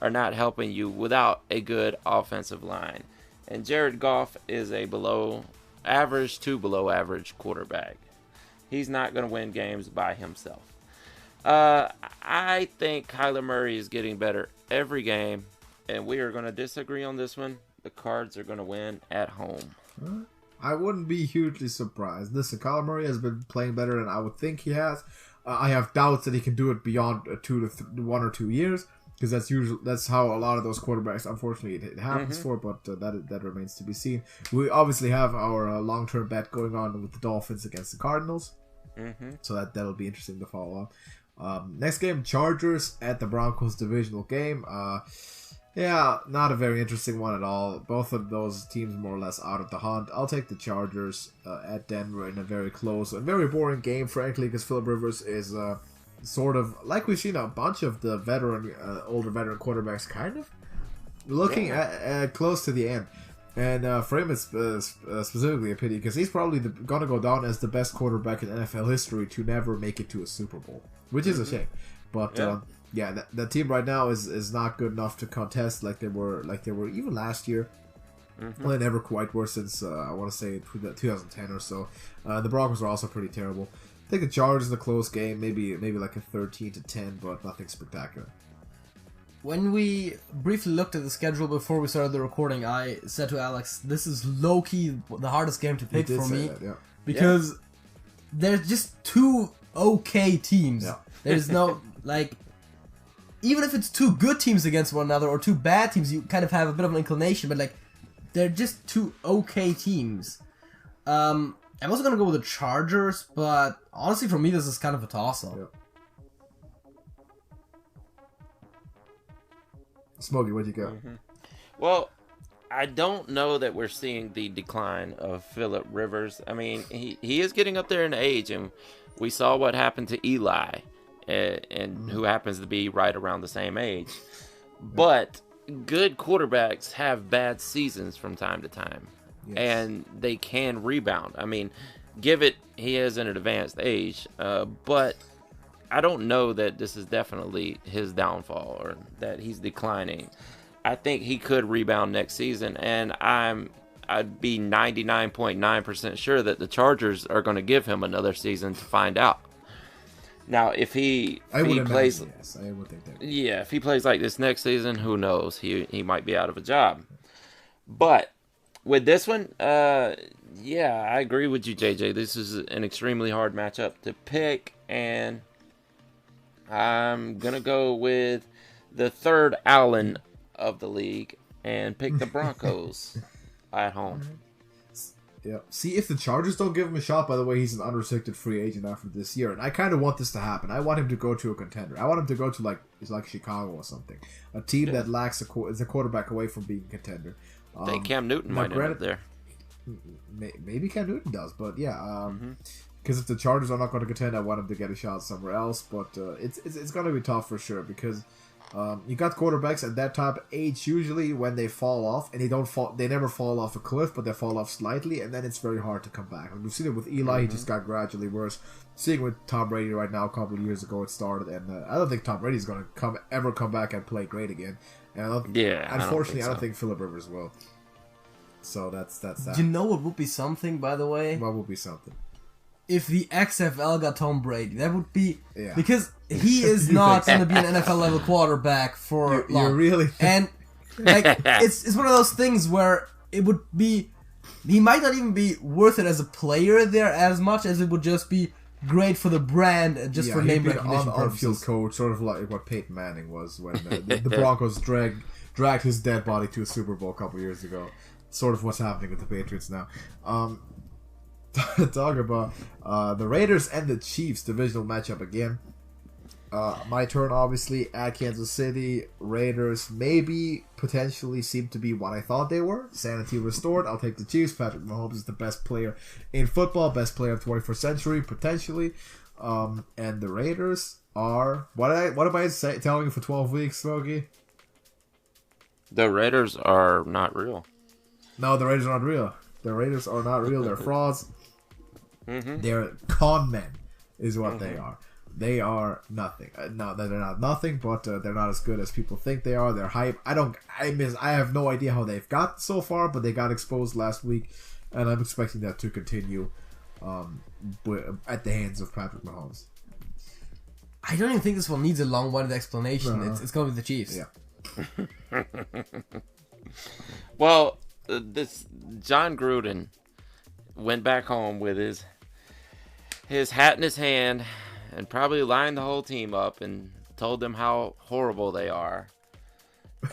are not helping you without a good offensive line. And Jared Goff is a below average to below average quarterback. He's not going to win games by himself. I think Kyler Murray is getting better every game, and we are going to disagree on this one. The Cards are going to win at home. I wouldn't be hugely surprised. Listen, Kyler Murray has been playing better than I would think he has. I have doubts that he can do it beyond 1 or 2 years, because that's how a lot of those quarterbacks, unfortunately, it happens for. But that remains to be seen. We obviously have our long-term bet going on with the Dolphins against the Cardinals, so that'll be interesting to follow up. Next game, Chargers at the Broncos divisional game. Not a very interesting one at all. Both of those teams more or less out of the hunt. I'll take the Chargers at Denver in a very close and very boring game, frankly, because Phillip Rivers is sort of like we've seen a bunch of the older veteran quarterbacks kind of looking at close to the end. And for him, it's specifically a pity because he's probably going to go down as the best quarterback in NFL history to never make it to a Super Bowl, which is a shame. But that team right now is not good enough to contest like they were even last year. Well, they never quite were since, I want to say, 2010 or so. The Broncos are also pretty terrible. I think the Chargers in a close game, maybe like a 13-10, but nothing spectacular. When we briefly looked at the schedule before we started the recording, I said to Alex, this is low-key the hardest game to pick for me. That, yeah. Because there's just two okay teams. Yeah. There's no, like... Even if it's two good teams against one another or two bad teams, you kind of have a bit of an inclination, but like they're just two okay teams. I'm also gonna go with the Chargers, but honestly, for me, this is kind of a toss-up. Yeah. Smokey, what do you got? Well, I don't know that we're seeing the decline of Phillip Rivers. I mean, he is getting up there in age, and we saw what happened to Eli. And who happens to be right around the same age. But good quarterbacks have bad seasons from time to time. Yes. And they can rebound. I mean, he is in an advanced age, but I don't know that this is definitely his downfall or that he's declining. I think he could rebound next season, and I'd be 99.9% sure that the Chargers are going to give him another season to find out. Now, if he plays, yes, I would think that. Yeah, if he plays like this next season, who knows? He might be out of a job. But with this one, yeah, I agree with you, JJ. This is an extremely hard matchup to pick, and I'm gonna go with the third Allen of the league and pick the Broncos at home. Yeah. See, if the Chargers don't give him a shot, by the way, he's an unrestricted free agent after this year. And I kind of want this to happen. I want him to go to a contender. I want him to go to, like Chicago or something. A team that lacks is a quarterback away from being a contender. I think Cam Newton might end up there. Maybe Cam Newton does, but yeah. Because if the Chargers are not going to contend, I want him to get a shot somewhere else. But it's going to be tough for sure because... you got quarterbacks at that type of age usually when they fall off, and they never fall off a cliff, but they fall off slightly, and then it's very hard to come back. And we've seen it with Eli; he just got gradually worse. Seeing with Tom Brady right now, a couple of years ago it started, and I don't think Tom Brady's going to ever come back and play great again. And unfortunately, I don't think Phillip Rivers will. So that's that. You know what would be something, by the way? What would be something? If the XFL got Tom Brady, that would be... Yeah. Because he is not going to be an NFL-level quarterback for long. You really... And, like, it's one of those things where it would be... He might not even be worth it as a player there as much as it would just be great for the brand, just for name recognition purposes. On-field coach, sort of like what Peyton Manning was when the Broncos dragged his dead body to a Super Bowl a couple years ago. Sort of what's happening with the Patriots now. Talk about the Raiders and the Chiefs divisional matchup again. My turn, obviously, at Kansas City. Raiders maybe potentially seem to be what I thought they were. Sanity restored. I'll take the Chiefs. Patrick Mahomes is the best player in football, best player of the 21st century, potentially. And the Raiders are... What am I telling you for 12 weeks, Smokey? The Raiders are not real. No, the Raiders are not real. The Raiders are not real. They're frauds. They're con men, is what they are. They are nothing. No, they're not nothing, but they're not as good as people think they are. They're hype. I have no idea how they've got so far, but they got exposed last week, and I'm expecting that to continue at the hands of Patrick Mahomes. I don't even think this one needs a long-winded explanation. It's going to be the Chiefs. Yeah. Well, this John Gruden went back home with his hat in his hand and probably lined the whole team up and told them how horrible they are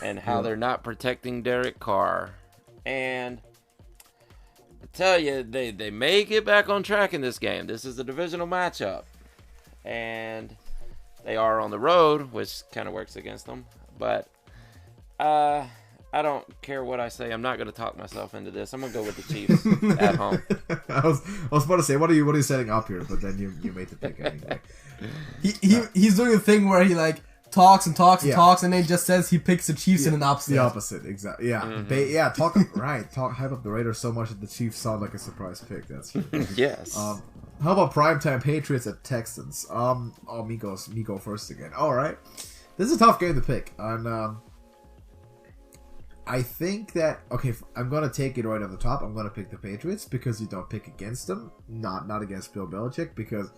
and how they're not protecting Derek Carr. And I tell you, they may get back on track in this game. This is a divisional matchup. And they are on the road, which kind of works against them. But I don't care what I say. I'm not going to talk myself into this. I'm going to go with the Chiefs at home. I was about to say, what are you setting up here? But then you made the pick anyway. He's doing a thing where he like talks and talks and talks, and then just says he picks the Chiefs in an upset. The opposite, exactly. Yeah, hype up the Raiders so much that the Chiefs sound like a surprise pick. That's true. Yes. How about primetime Patriots at Texans? Me go first again. All right, this is a tough game to pick, and I think that I'm gonna take it right off the top. I'm gonna pick the Patriots because you don't pick against them, not against Bill Belichick, because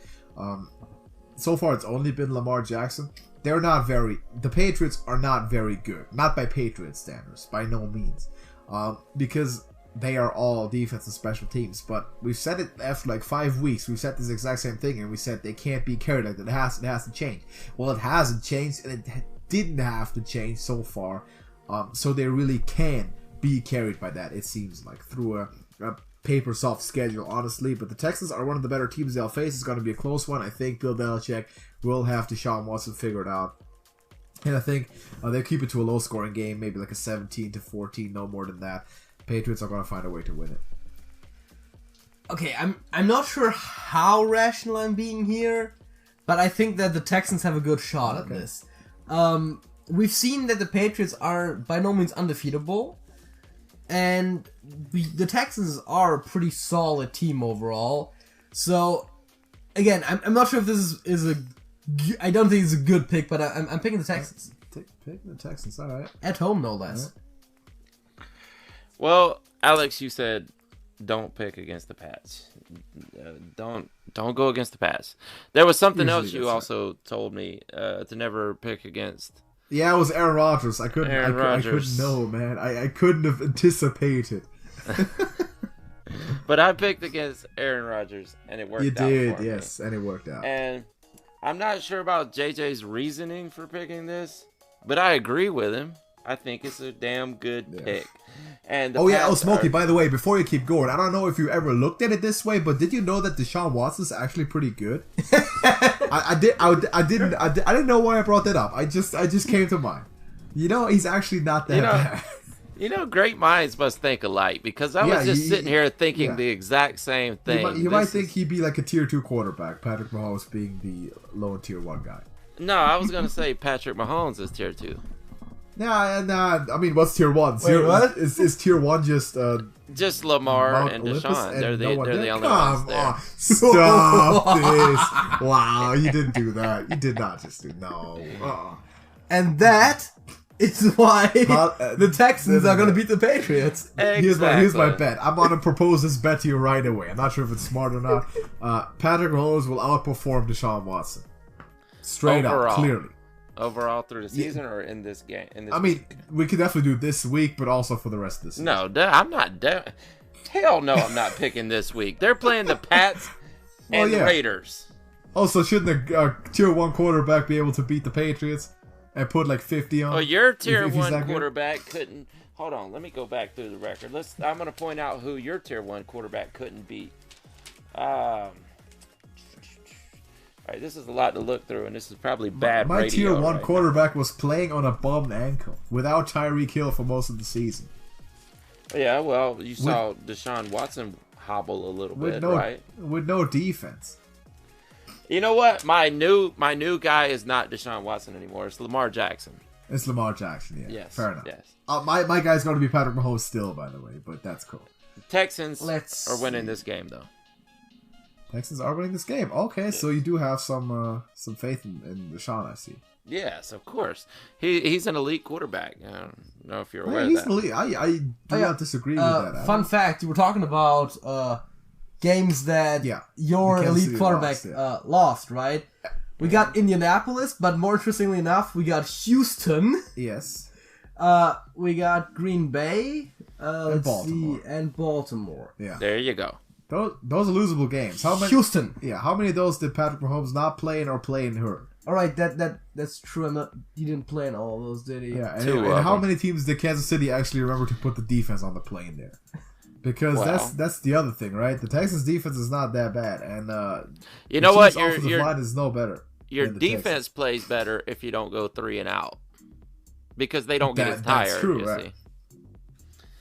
so far it's only been Lamar Jackson. The Patriots are not very good, not by Patriots standards, by no means, because they are all defense and special teams. But we've said it after like 5 weeks. We've said this exact same thing, and we said they can't be carried like that. It has to change. Well, it hasn't changed, and it didn't have to change so far. So they really can be carried by that, it seems like, through a paper soft schedule, honestly. But the Texans are one of the better teams they'll face. It's going to be a close one. I think Bill Belichick will have Deshaun Watson figured out. And I think they'll keep it to a low-scoring game, maybe like a 17-14, no more than that. Patriots are going to find a way to win it. Okay, I'm not sure how rational I'm being here, but I think that the Texans have a good shot at this. We've seen that the Patriots are by no means undefeatable, and the Texans are a pretty solid team overall. So, again, I'm not sure if this is a... I don't think it's a good pick, but I'm picking the Texans. Picking the Texans, all right. At home, no less. Well, Alex, you said don't pick against the Pats. Don't go against the Pats. There was something else you also told me to never pick against. Yeah, it was Aaron Rodgers. I couldn't know, man. I couldn't have anticipated. But I picked against Aaron Rodgers, and it worked out. You did, for yes, me. and it worked out. And I'm not sure about JJ's reasoning for picking this, but I agree with him. I think it's a damn good pick. And Smokey, by the way, before you keep going, I don't know if you ever looked at it this way, but did you know that Deshaun Watson's actually pretty good? I didn't know why I brought that up. I just came to mind. You know, he's actually not that bad. You know, great minds must think alike, because I was just sitting here thinking the exact same thing. You might think he'd be like a tier 2 quarterback, Patrick Mahomes being the low tier 1 guy. No, I was going to say Patrick Mahomes is tier 2. Nah. I mean, what's tier 1? What? Is tier 1 just Lamar Mount and Olympus Deshaun? They're the only ones Come there. on. Stop this. Wow, you didn't do that. You did not just do no. And that is why the Texans are going to beat the Patriots. Exactly. Here's my bet. I'm going to propose this bet to you right away. I'm not sure if it's smart or not. Patrick Mahomes will outperform Deshaun Watson. Straight up, clearly. Overall through the season or in this game? We could definitely do this week, but also for the rest of the season. No, I'm not. Hell no, I'm not picking this week. They're playing the Pats and the Raiders. Also, shouldn't a tier 1 quarterback be able to beat the Patriots and put like 50 on? Well, your tier 1 quarterback couldn't. Hold on, let me go back through the record. I'm going to point out who your tier 1 quarterback couldn't beat. All right, this is a lot to look through, and this is probably bad radio. My tier 1 quarterback was playing on a bummed ankle without Tyreek Hill for most of the season. Yeah, well, you saw Deshaun Watson hobble a little bit, right? With no defense. You know what? My new guy is not Deshaun Watson anymore. It's Lamar Jackson. It's Lamar Jackson, yeah. Yes. Fair enough. Yes. My guy's going to be Patrick Mahomes still, by the way, but that's cool. The Texans are winning this game, though. Texans are winning this game. Okay, so you do have some faith in Deshaun, I see. Yes, of course. He's an elite quarterback. I don't know if you're aware of that. He's an elite. I do not disagree with that. Fun fact, you were talking about games that your elite quarterback lost, right? We got Indianapolis, but more interestingly enough, we got Houston. Yes. We got Green Bay. And Baltimore. Yeah. There you go. Those are losable games. How many? Houston. Yeah. How many of those did Patrick Mahomes not play in or play in hurt? All right, that's true. He didn't play in all of those, did he? Yeah. And how many teams did Kansas City actually remember to put the defense on the plane there? Because that's the other thing, right? The Texans' defense is not that bad, and you know what? Your line is no better. Your defense plays better if you don't go 3 and out, because they don't get as tired. That's true, right? See.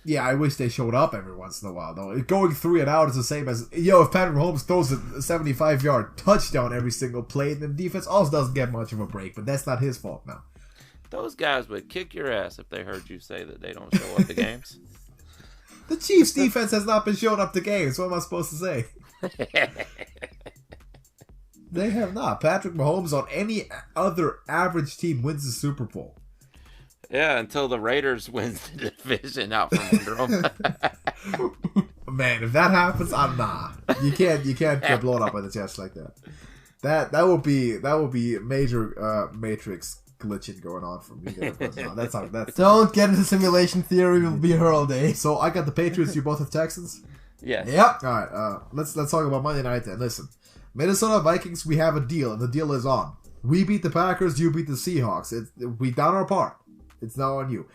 Yeah, I wish they showed up every once in a while, though. Going 3 and out is the same as, if Patrick Mahomes throws a 75-yard touchdown every single play, then the defense also doesn't get much of a break, but that's not his fault now. Those guys would kick your ass if they heard you say that they don't show up to games. The Chiefs' defense has not been showing up to games. What am I supposed to say? They have not. Patrick Mahomes on any other average team wins the Super Bowl. Yeah, until the Raiders wins the division out from under them. Man, if that happens, I'm nah. You can't get blown up by the chest like that. That would be major Matrix glitching going on from me there. But no, that's Don't get into simulation theory. We'll be here all day. So I got the Patriots. You both have Texans. Yes. Yep. All right. Let's talk about Monday night then. Listen, Minnesota Vikings. We have a deal, and the deal is on. We beat the Packers. You beat the Seahawks. We done our part. It's now on you.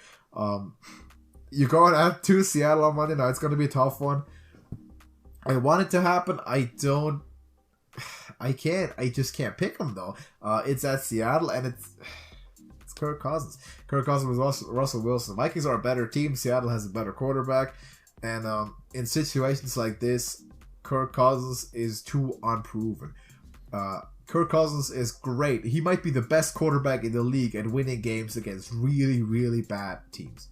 You're going out to Seattle on Monday night. It's going to be a tough one. I want it to happen. I just can't pick them though. It's at Seattle, and it's Kirk Cousins. Kirk Cousins was Russell Wilson. Vikings are a better team. Seattle has a better quarterback, and in situations like this, Kirk Cousins is too unproven. Kirk Cousins is great. He might be the best quarterback in the league at winning games against really, really bad teams.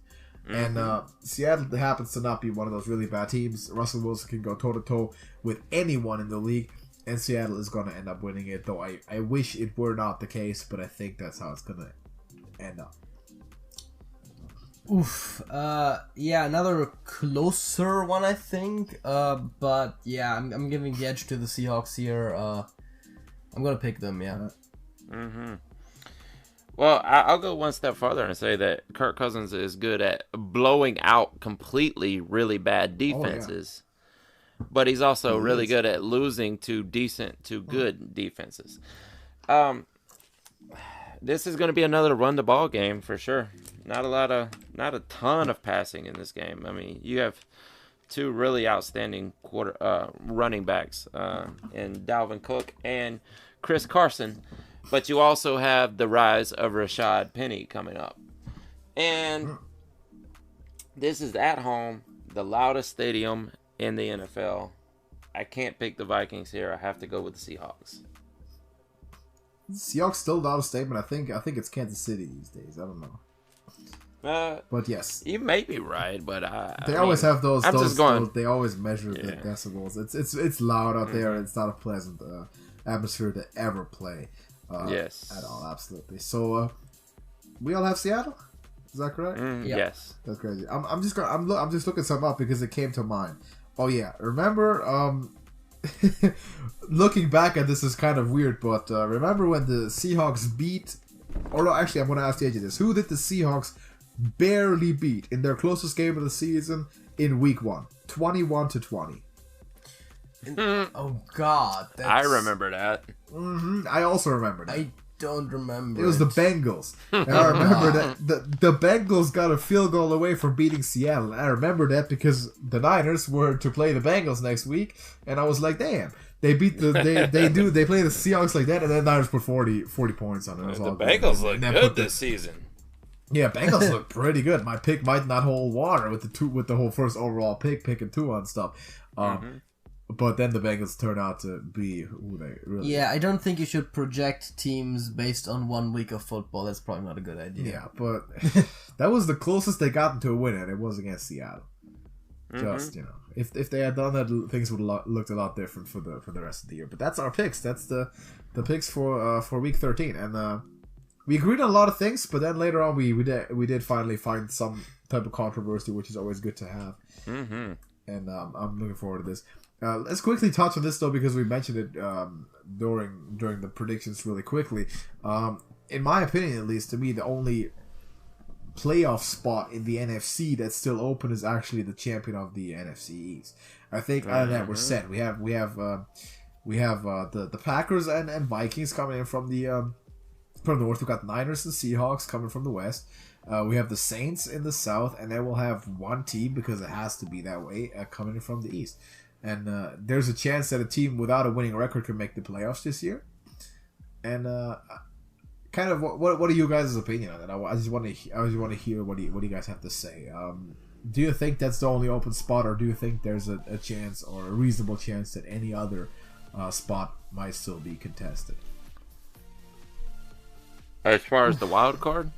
And Seattle happens to not be one of those really bad teams. Russell Wilson can go toe-to-toe with anyone in the league, and Seattle is going to end up winning it, though I wish it were not the case, but I think that's how it's going to end up. Oof. Yeah, another closer one, I think. But yeah, I'm giving the edge to the Seahawks here. I'm going to pick them, yeah. Mm-hmm. Well, I'll go one step farther and say that Kirk Cousins is good at blowing out completely really bad defenses, but he's also really good at losing to decent to good defenses. This is going to be another run the ball game for sure. Not a ton of passing in this game. I mean, you have two really outstanding running backs in Dalvin Cook and Chris Carson. But you also have the rise of Rashad Penny coming up. And this is at home, the loudest stadium in the NFL. I can't pick the Vikings here. I have to go with the Seahawks. Seahawks still not a statement. I think it's Kansas City these days. I don't know. But yes, you may be right, but they always have those. They always measure the Yeah. decibels. It's loud out there. It's not a pleasant atmosphere to ever play. Yes. At all, absolutely. So, we all have Seattle. Is that correct? Yep. Yes. That's crazy. I'm just looking something up because it came to mind. Oh yeah, remember? Looking back at this is kind of weird, but remember when the Seahawks beat? Or no, actually, I'm going to ask AJ this: who did the Seahawks barely beat in their closest game of the season in Week 1, 21-20? Oh God, I remember that. I also remember that. I don't remember. It was the Bengals. And I remember that the Bengals got a field goal away from beating Seattle. And I remember that because the Niners were to play the Bengals next week, and I was like, damn. They beat they play the Seahawks like that, and then Niners put 40 points on it. The Bengals look good this season. Yeah, Bengals look pretty good. My pick might not hold water with the whole first overall picking 2 on stuff. But then the Bengals turn out to be who they really Yeah, I don't think you should project teams based on 1 week of football. That's probably not a good idea. Yeah, but that was the closest they got to a win, and it was against Seattle. Just, if they had done that, things would have looked a lot different for the rest of the year. But that's our picks. That's the picks for Week 13, and we agreed on a lot of things. But then later on, we did finally find some type of controversy, which is always good to have. Mm-hmm. And I'm looking forward to this. Let's quickly touch on this though, because we mentioned it during the predictions really quickly. In my opinion, at least to me, the only playoff spot in the NFC that's still open is actually the champion of the NFC East. I think other than that, we're set. We have the Packers and Vikings coming in from the North. We've got Niners and Seahawks coming from the West. We have the Saints in the South, and then we'll have one team, because it has to be that way, coming in from the East. And there's a chance that a team without a winning record can make the playoffs this year. And kind of what are you guys' opinion on that? I just want to hear what you guys have to say. Do you think that's the only open spot, or do you think there's a chance or a reasonable chance that any other spot might still be contested? As far as the wild card?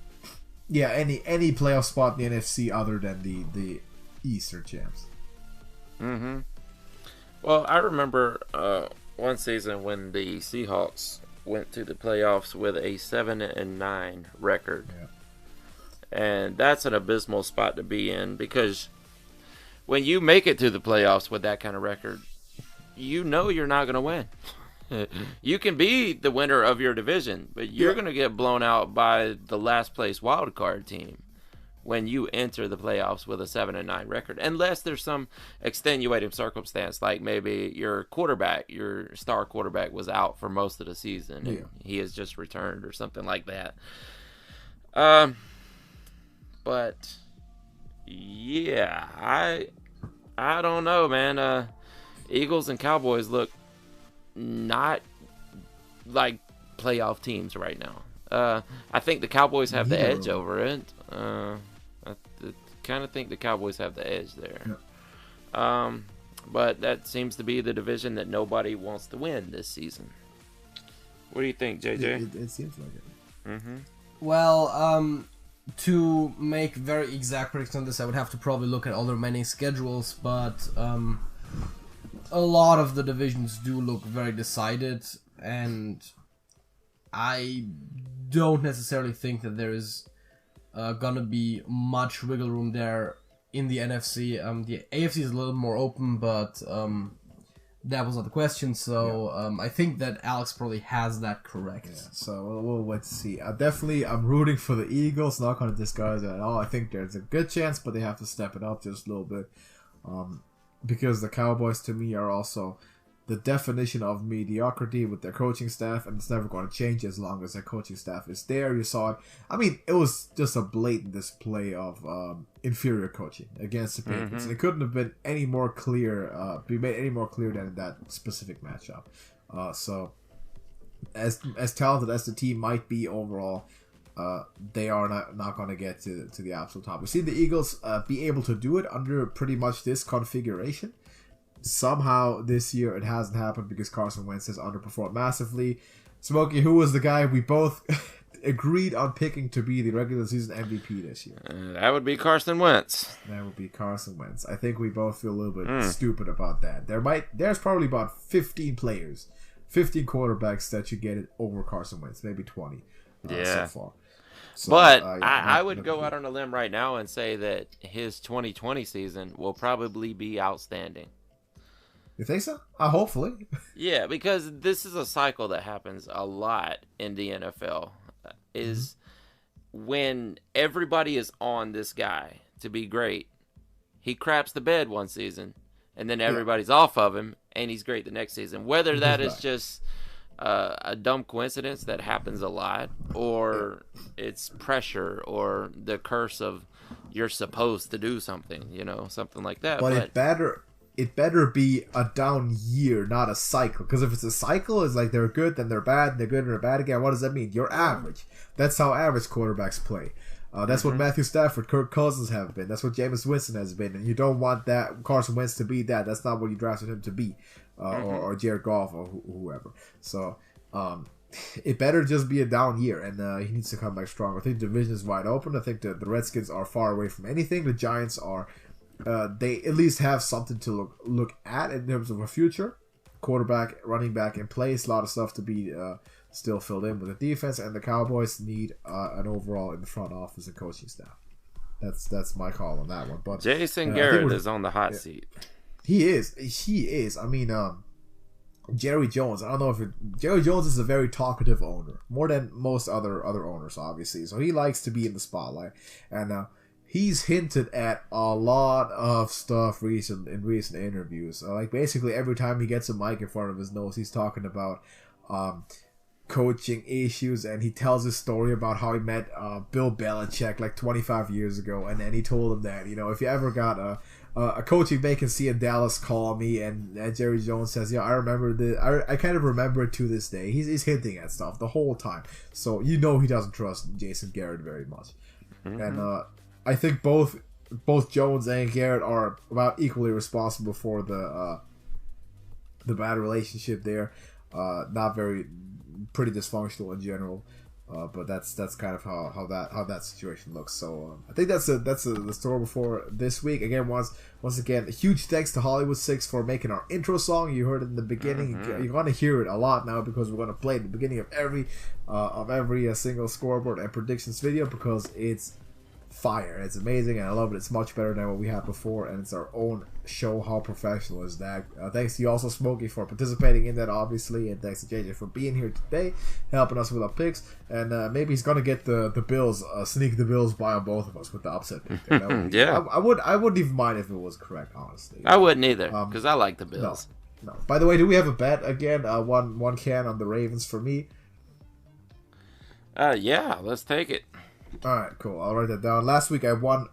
Yeah, any playoff spot in the NFC other than the Eastern champs. Mm-hmm. Well, I remember one season when the Seahawks went to the playoffs with a 7-9 record, And that's an abysmal spot to be in, because when you make it to the playoffs with that kind of record, you know you're not going to win. You can be the winner of your division, but you're going to get blown out by the last place wild card team when you enter the playoffs with a 7-9 record, unless there's some extenuating circumstance, like maybe your star quarterback was out for most of the season and he has just returned or something like that. But yeah, I don't know, man. Eagles and Cowboys look not like playoff teams right now. I think the Cowboys have the edge over it. I kind of think the Cowboys have the edge there. Yeah. But that seems to be the division that nobody wants to win this season. What do you think, JJ? It seems like it. Mm-hmm. Well, to make very exact predictions on this, I would have to probably look at all the remaining schedules, but a lot of the divisions do look very decided, and I don't necessarily think that there is gonna be much wiggle room there in the NFC. The AFC is a little more open, but that was not the question, so I think that Alex probably has that correct. Yeah, so we'll wait to see. I'm rooting for the Eagles, not going to disguise it at all. I think there's a good chance, but they have to step it up just a little bit. Because the Cowboys, to me, are also the definition of mediocrity with their coaching staff, and it's never going to change as long as their coaching staff is there. You saw it. I mean, it was just a blatant display of inferior coaching against the Patriots. And it couldn't have been any more clear, be made any more clear than in that specific matchup. So, as talented as the team might be overall, they are not going to get to the absolute top. We've seen the Eagles be able to do it under pretty much this configuration. Somehow this year it hasn't happened because Carson Wentz has underperformed massively. Smokey, who was the guy we both agreed on picking to be the regular season MVP this year? That would be Carson Wentz. That would be Carson Wentz. I think we both feel a little bit stupid about that. There's probably about 15 players, 15 quarterbacks that should get it over Carson Wentz, maybe 20 so far. So, but I would go out on a limb right now and say that his 2020 season will probably be outstanding. You think so? Hopefully. Yeah, because this is a cycle that happens a lot in the NFL. Is when everybody is on this guy to be great, he craps the bed one season, and then everybody's off of him, and he's great the next season. Whether that is just a dumb coincidence that happens a lot, or it's pressure, or the curse of you're supposed to do something, something like that. But it better be a down year, not a cycle. Because if it's a cycle, it's like they're good, then they're bad, they're good, and they're bad again. What does that mean? You're average. That's how average quarterbacks play. That's what Matthew Stafford, Kirk Cousins have been. That's what Jameis Winston has been. And you don't want that Carson Wentz to be that. That's not what you drafted him to be. Or Jared Goff or whoever. So it better just be a down year. And he needs to come back strong. I think the division is wide open. I think the Redskins are far away from anything. The Giants are... they at least have something to look at in terms of a future. Quarterback, running back in place. A lot of stuff to be still filled in with the defense. And the Cowboys need an overall in the front office and coaching staff. That's my call on that one. But Jason Garrett is on the hot seat. He is. I mean, Jerry Jones. I don't know if Jerry Jones is a very talkative owner, more than most other owners, obviously. So he likes to be in the spotlight, and he's hinted at a lot of stuff in recent interviews. Like basically every time he gets a mic in front of his nose, he's talking about coaching issues, and he tells his story about how he met Bill Belichick like 25 years ago, and then he told him that, if you ever got a coaching vacancy in Dallas, call me. And Jerry Jones says, I remember I kind of remember it to this day. He's hinting at stuff the whole time, so he doesn't trust Jason Garrett very much. And I think both Jones and Garrett are about equally responsible for the bad relationship there. Pretty dysfunctional in general, but that's kind of how that situation looks. So I think that's the story before this week. Again, once again, a huge thanks to Hollywood 6 for making our intro song. You heard it in the beginning. You're going to hear it a lot now because we're going to play it at the beginning of every single scoreboard and predictions video, because it's fire. It's amazing, and I love it. It's much better than what we had before, and it's our own show. How professional is that? Thanks to you also, Smokey, for participating in that, obviously, and thanks to JJ for being here today, helping us with our picks. And maybe he's gonna get the Bills, sneak the Bills by on both of us with the upset pick. Yeah, I wouldn't even mind if it was correct, honestly. I wouldn't either, because I like the Bills. No. By the way, do we have a bet again? One can on the Ravens for me. Yeah, let's take it. All right, cool. I'll write that down. Last week I won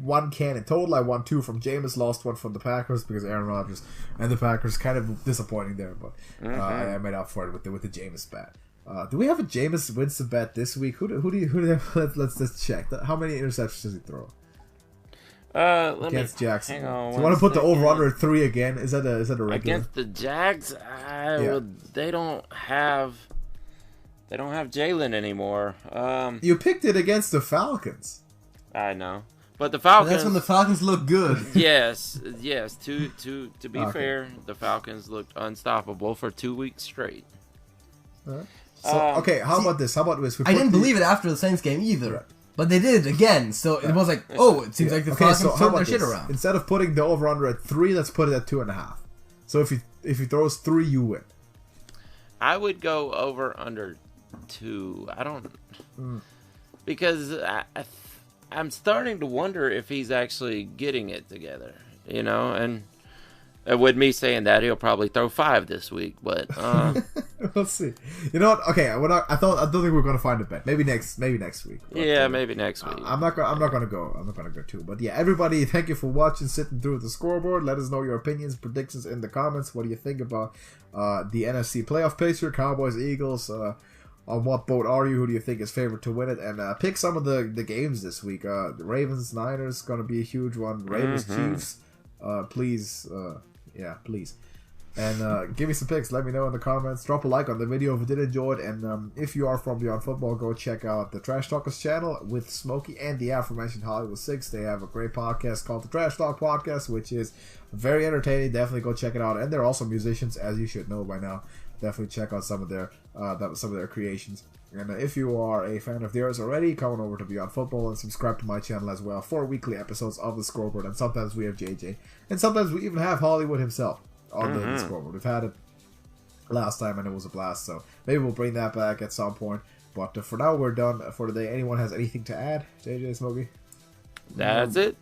one can in total. I won 2 from Jameis, lost 1 from the Packers because Aaron Rodgers and the Packers kind of disappointing there, but I made up for it with the Jameis bet. Do we have a Jameis Winston bet this week? Who do you let's just check. How many interceptions does he throw? Against Jackson. Do you want to put the over/under at 3 again? Is that a regular? Against the Jags? They don't have Jalen anymore. You picked it against the Falcons. I know, but the Falcons. That's when the Falcons look good. Yes. To be fair, the Falcons looked unstoppable for 2 weeks straight. So how about this? I didn't believe it after the Saints game either. Right. But they did again, so it was like, it seems like the Falcons turned their shit around. Instead of putting the over/under at 3, let's put it at 2.5. So if he throws 3, you win. I would go over under 2. I don't because I'm starting to wonder if he's actually getting it together, and with me saying that, he'll probably throw 5 this week, but let's see. You know what? Okay, I don't think we're gonna find a bet. Maybe next week. But, maybe next week. I'm not gonna go 2. But yeah, everybody, thank you for watching, sitting through the scoreboard. Let us know your opinions, predictions in the comments. What do you think about the NFC playoff picture, Cowboys, Eagles? On what boat are you? Who do you think is favored to win it? And pick some of the games this week. The Ravens, Niners, going to be a huge one. Ravens, Chiefs. Please. Please. And give me some picks. Let me know in the comments. Drop a like on the video if you did enjoy it. And if you are from Beyond Football, go check out the Trash Talkers channel with Smokey and the aforementioned Hollywood 6. They have a great podcast called the Trash Talk Podcast, which is very entertaining. Definitely go check it out. And they're also musicians, as you should know by now. Definitely check out some of their creations. And if you are a fan of theirs already, come on over to Beyond Football and subscribe to my channel as well for weekly episodes of the Scoreboard. And sometimes we have JJ, and sometimes we even have Hollywood himself on the Scoreboard. We've had it last time and it was a blast, so maybe we'll bring that back at some point. But for now, we're done for today. Anyone has anything to add? JJ, Smokey? That's it.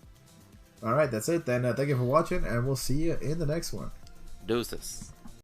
All right, that's it. Then thank you for watching, and we'll see you in the next one. Deuces.